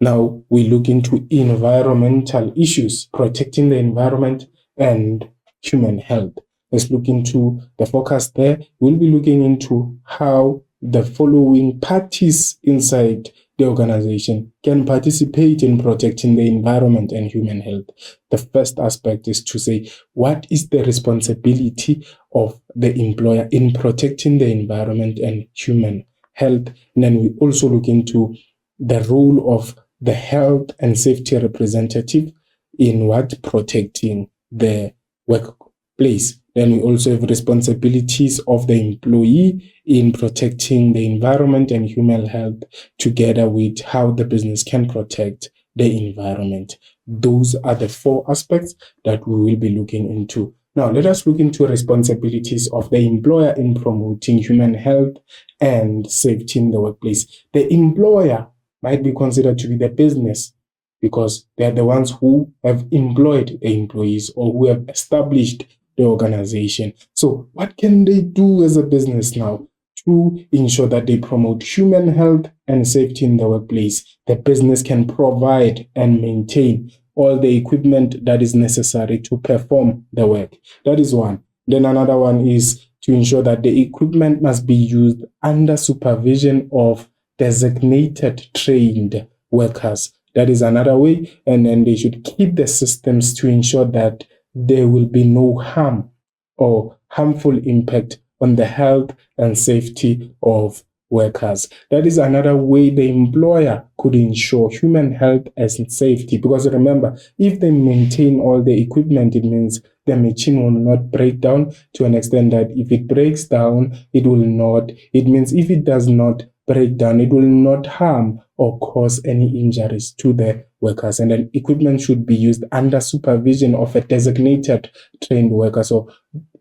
Now we look into environmental issues, protecting the environment and human health. Let's look into the focus there. We'll be looking into how the following parties inside the organization can participate in protecting the environment and human health. The first aspect is to say, what is the responsibility of the employer in protecting the environment and human health? And then we also look into the role of the health and safety representative in what protecting the workplace. Then we also have responsibilities of the employee in protecting the environment and human health, together with how the business can protect the environment. Those are the 4 aspects that we will be looking into. Now, let us look into responsibilities of the employer in promoting human health and safety in the workplace. The employer might be considered to be the business because they are the ones who have employed the employees or who have established the organization. So what can they do as a business now to ensure that they promote human health and safety in the workplace? The business can provide and maintain all the equipment that is necessary to perform the work. That is one. Then another one is to ensure that the equipment must be used under supervision of designated trained workers. That is another way. And then they should keep the systems to ensure that there will be no harm or harmful impact on the health and safety of workers. That is another way the employer could ensure human health and safety. Because remember, if they maintain all the equipment, it means the machine will not break down to an extent that if it breaks down, it means if it does not break down, it will not harm or cause any injuries to the workers. And then equipment should be used under supervision of a designated trained worker. So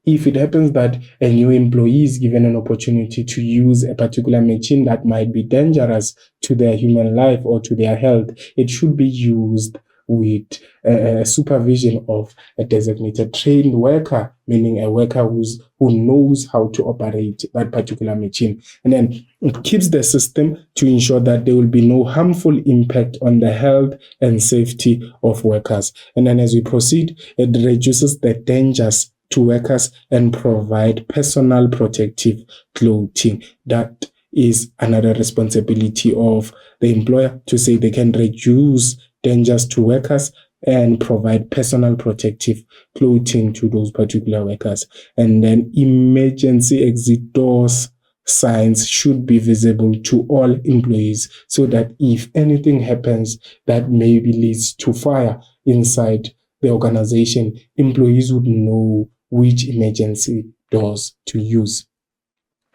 if it happens that a new employee is given an opportunity to use a particular machine that might be dangerous to their human life or to their health, it should be used with supervision of a designated trained worker, meaning a worker who knows how to operate that particular machine. And then it keeps the system to ensure that there will be no harmful impact on the health and safety of workers. And then as we proceed, it reduces the dangers to workers and provide personal protective clothing. That is another responsibility of the employer, to say they can reduce dangers to workers and provide personal protective clothing to those particular workers. And then emergency exit doors signs should be visible to all employees, so that if anything happens that maybe leads to fire inside the organization, employees would know which emergency doors to use.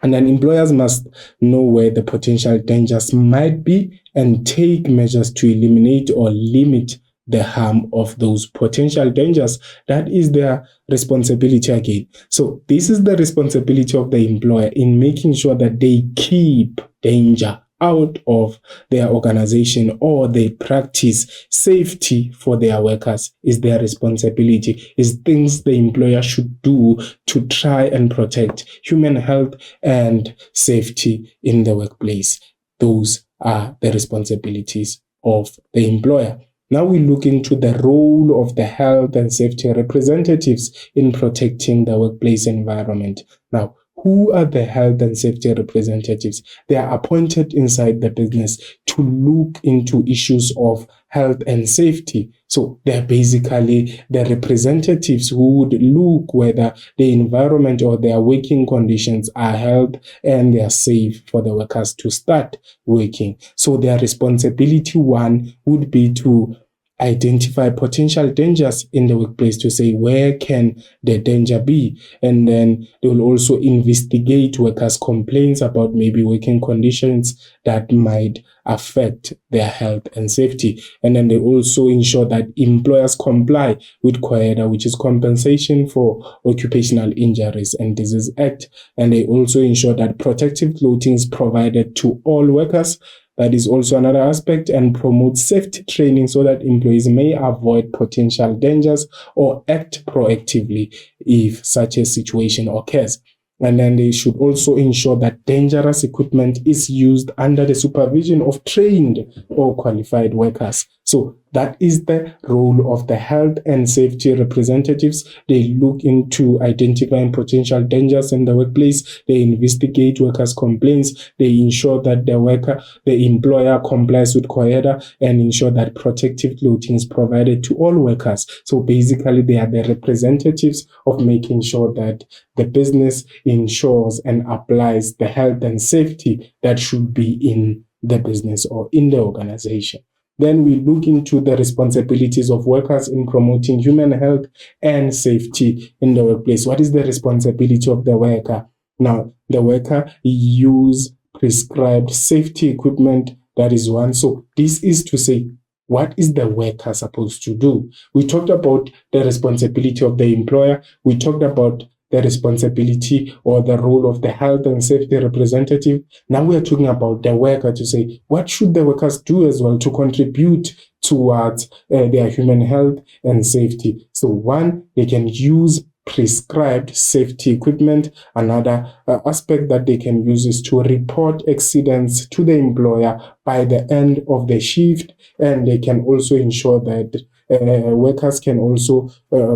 And then employers must know where the potential dangers might be and take measures to eliminate or limit the harm of those potential dangers. That is their responsibility again. So this is the responsibility of the employer in making sure that they keep danger out of their organization, or they practice safety for their workers. Is their responsibility, is things the employer should do to try and protect human health and safety in the workplace. Those are the responsibilities of the employer. Now we look into the role of the health and safety representatives in protecting the workplace environment. Now, who are the health and safety representatives? They are appointed inside the business to look into issues of health and safety. So they're basically the representatives who would look whether the environment or their working conditions are health and they are safe for the workers to start working. So their responsibility one would be to identify potential dangers in the workplace, to say where can the danger be, and then they will also investigate workers' complaints about maybe working conditions that might affect their health and safety. And then they also ensure that employers comply with COEDA, which is Compensation for Occupational Injuries and Disease Act. And they also ensure that protective clothing is provided to all workers. That is also another aspect, and promote safety training so that employees may avoid potential dangers or act proactively if such a situation occurs. And then they should also ensure that dangerous equipment is used under the supervision of trained or qualified workers. So that is the role of the health and safety representatives. They look into identifying potential dangers in the workplace. They investigate workers' complaints. They ensure that the employer complies with COEDA, and ensure that protective clothing is provided to all workers. So basically, they are the representatives of making sure that the business ensures and applies the health and safety that should be in the business or in the organization. Then we look into the responsibilities of workers in promoting human health and safety in the workplace. What is the responsibility of the worker? Now, the worker use prescribed safety equipment. That is one. So this is to say, what is the worker supposed to do? We talked about the responsibility of the employer. We talked about the responsibility or the role of the health and safety representative. Now we are talking about the worker, to say what should the workers do as well to contribute towards their human health and safety. So one, they can use prescribed safety equipment. Another aspect that they can use is to report accidents to the employer by the end of the shift, and they can also ensure that workers can also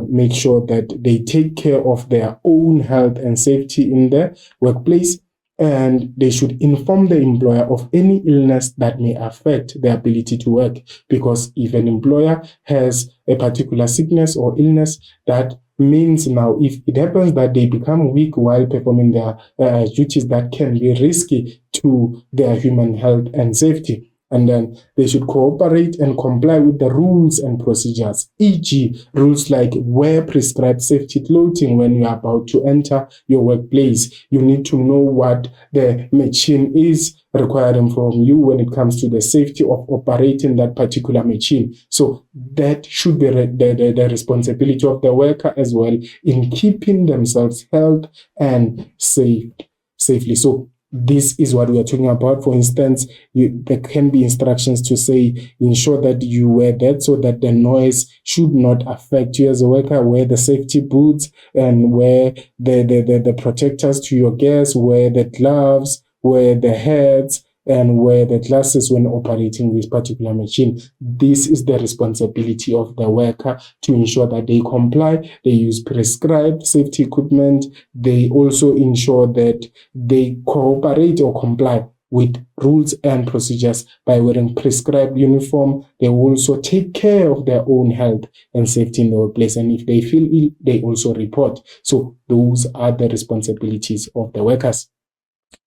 make sure that they take care of their own health and safety in the workplace. And they should inform the employer of any illness that may affect their ability to work. Because if an employer has a particular sickness or illness, that means now if it happens that they become weak while performing their duties, that can be risky to their human health and safety. And then they should cooperate and comply with the rules and procedures, e.g. rules like wear prescribed safety clothing when you are about to enter your workplace. You need to know what the machine is requiring from you when it comes to the safety of operating that particular machine. So that should be the responsibility of the worker as well in keeping themselves healthy and safely. So this is what we are talking about. For instance, there can be instructions to say, ensure that you wear that so that the noise should not affect you as a worker. Wear the safety boots and wear the protectors to your gas, wear the gloves, wear the hats, and wear the glasses when operating this particular machine. This is the responsibility of the worker to ensure that they comply, they use prescribed safety equipment. They also ensure that they cooperate or comply with rules and procedures by wearing prescribed uniform. They also take care of their own health and safety in the workplace. And if they feel ill, they also report. So those are the responsibilities of the workers.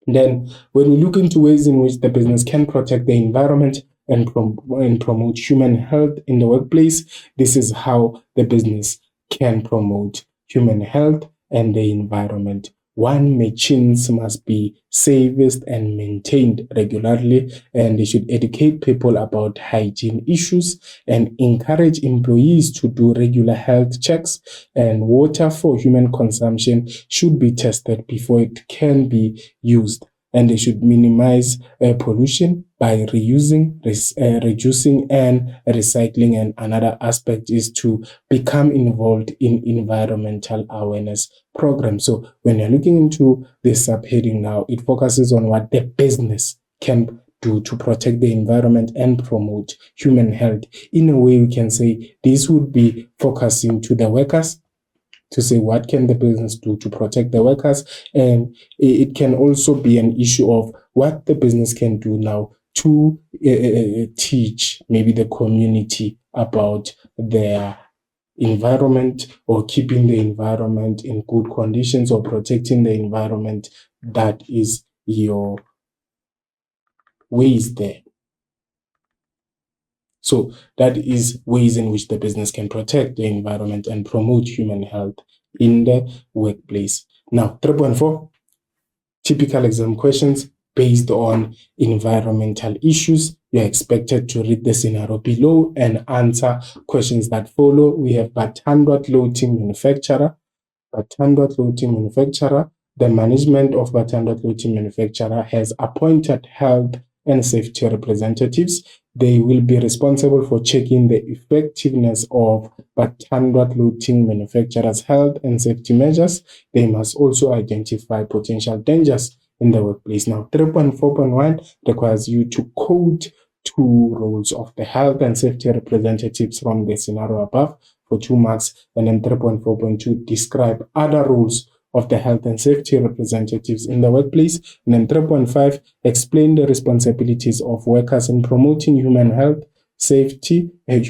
Then, when we look into ways in which the business can protect the environment and promote human health in the workplace, this is how the business can promote human health and the environment. One, machines must be serviced and maintained regularly, and they should educate people about hygiene issues and encourage employees to do regular health checks. And water for human consumption should be tested before it can be used. And they should minimize pollution by reusing, reducing, and recycling. And another aspect is to become involved in environmental awareness programs. So when you're looking into this subheading now, it focuses on what the business can do to protect the environment and promote human health? In a way, we can say this would be focusing to the workers, to say what can the business do to protect the workers, and it can also be an issue of what the business can do now to teach maybe the community about their environment, or keeping the environment in good conditions, or protecting the environment. That is your ways there. So that is ways in which the business can protect the environment and promote human health in the workplace. Now, 3.4, typical exam questions based on environmental issues. You're expected to read the scenario below and answer questions that follow. We have Batandwa Clothing Manufacturer. Batandwa Clothing Manufacturer. The management of Batandwa Clothing Manufacturer has appointed health and safety representatives. They will be responsible for checking the effectiveness of Batandwa Clothing Manufacturer's health and safety measures. They must also identify potential dangers in the workplace. Now, 3.4.1 requires you to quote 2 roles of the health and safety representatives from the scenario above for 2 marks. And then 3.4.2, describe other roles of the health and safety representatives in the workplace. And then 3.5, explain the responsibilities of workers in promoting human health and safety in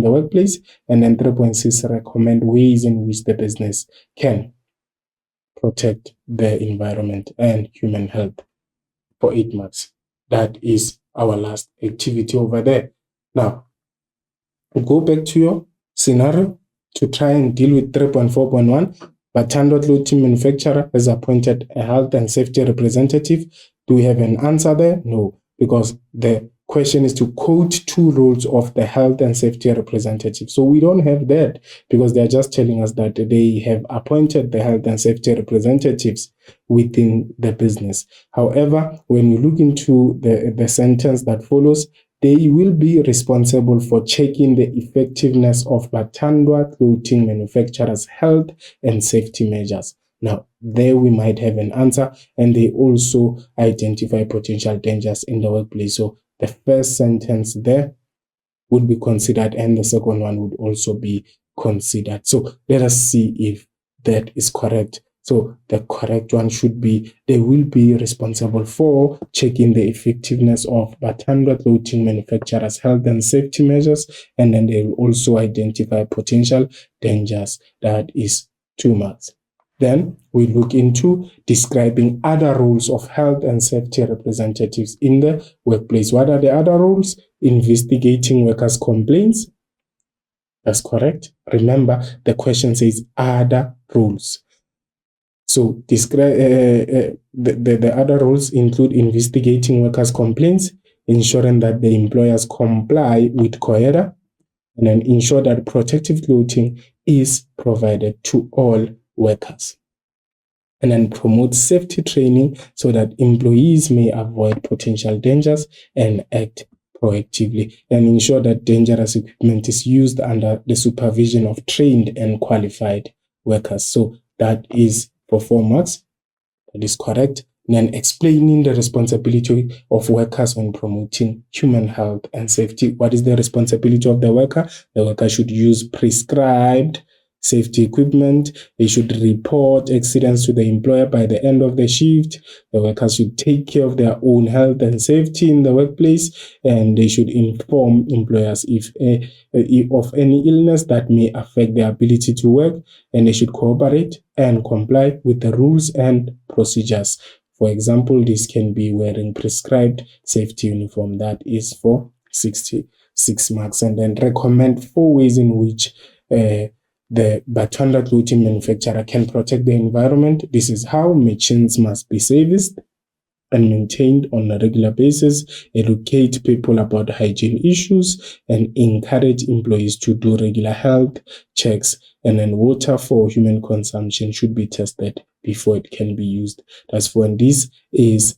the workplace. And then 3.6, recommend ways in which the business can protect the environment and human health for 8 marks. That is our last activity over there. Now, go back to your scenario to try and deal with 3.4.1. Batandwa Clothing Manufacturer has appointed a health and safety representative. Do we have an answer there? No, because the question is to quote 2 roles of the health and safety representative. So we don't have that, because they're just telling us that they have appointed the health and safety representatives within the business. However, when you look into the sentence that follows, they will be responsible for checking the effectiveness of Batandwa Clothing Manufacturer's health and safety measures. Now, there we might have an answer, and they also identify potential dangers in the workplace. So the first sentence there would be considered, and the second one would also be considered. So let us see if that is correct. So the correct one should be, they will be responsible for checking the effectiveness of Batandwa Clothing Manufacturer's health and safety measures, and then they will also identify potential dangers. That is 2 marks. Then we look into describing other roles of health and safety representatives in the workplace. What are the other roles? Investigating workers' complaints. That's correct. Remember, the question says other roles. So describe the other roles include investigating workers' complaints, ensuring that the employers comply with COERA, and then ensure that protective clothing is provided to all workers. And then promote safety training so that employees may avoid potential dangers and act proactively, and ensure that dangerous equipment is used under the supervision of trained and qualified workers. So that is for 4 marks. That is correct. And then explaining the responsibility of workers when promoting human health and safety. What is the responsibility of the worker? The worker should use prescribed safety equipment. They should report accidents to the employer by the end of the shift. The workers should take care of their own health and safety in the workplace, and they should inform employers if of any illness that may affect their ability to work, and they should cooperate and comply with the rules and procedures. For example, this can be wearing prescribed safety uniform. That is for 66 marks. And then recommend 4 ways in which the Batandwa Clothing Manufacturer can protect the environment. This is how: machines must be serviced and maintained on a regular basis, educate people about hygiene issues, and encourage employees to do regular health checks. And then water for human consumption should be tested before it can be used. That's when this is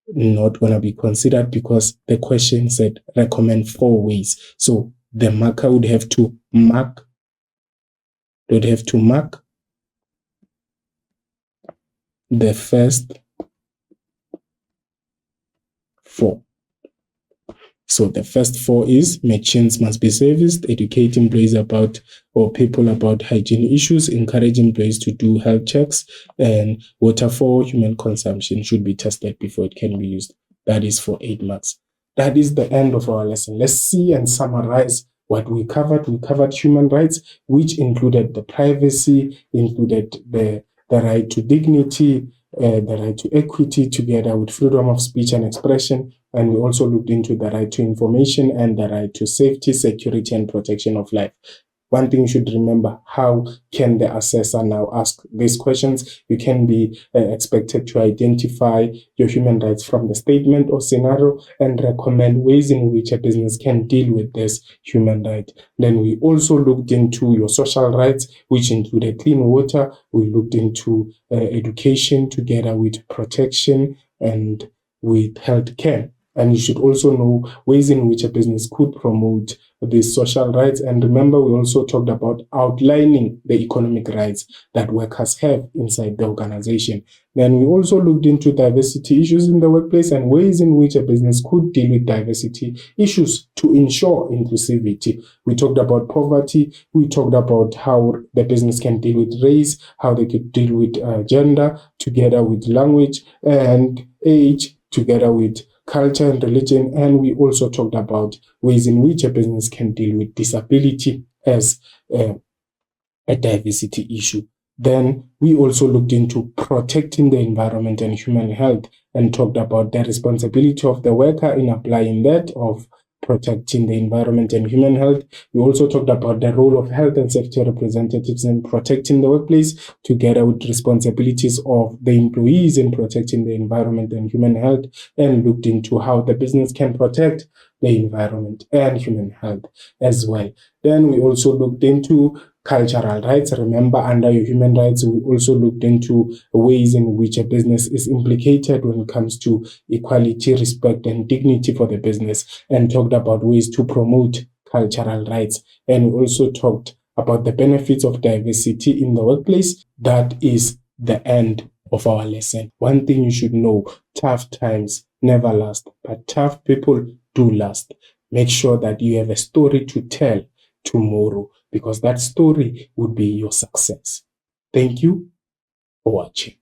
not going to be considered, because the question said recommend 4 ways. So the marker would have to mark the first 4. So the first 4 is machines must be serviced, educate employees about or people about hygiene issues, encourage employees to do health checks, and water for human consumption should be tested before it can be used. That is for 8 marks. That is the end of our lesson. Let's see and summarize what we covered. We covered human rights, which included the privacy, included the right to dignity, the right to equity, together with freedom of speech and expression. And we also looked into the right to information and the right to safety, security, and protection of life. One thing you should remember, how can the assessor now ask these questions? You can be expected to identify your human rights from the statement or scenario and recommend ways in which a business can deal with this human right. Then we also looked into your social rights, which included clean water. We looked into education together with protection and with healthcare. And you should also know ways in which a business could promote these social rights. And remember, we also talked about outlining the economic rights that workers have inside the organization. Then we also looked into diversity issues in the workplace and ways in which a business could deal with diversity issues to ensure inclusivity. We talked about poverty. We talked about how the business can deal with race, how they could deal with gender, together with language and age, together with culture and religion. And we also talked about ways in which a business can deal with disability as a diversity issue. Then we also looked into protecting the environment and human health and talked about the responsibility of the worker in applying that of protecting the environment and human health. We also talked about the role of health and safety representatives in protecting the workplace, together with responsibilities of the employees in protecting the environment and human health, and looked into how the business can protect the environment and human health as well. Then we also looked into cultural rights. Remember, under your human rights, we also looked into ways in which a business is implicated when it comes to equality, respect, and dignity for the business, and talked about ways to promote cultural rights. And we also talked about the benefits of diversity in the workplace. That is the end of our lesson. One thing you should know, tough times never last, but tough people do last. Make sure that you have a story to tell tomorrow, because that story would be your success. Thank you for watching.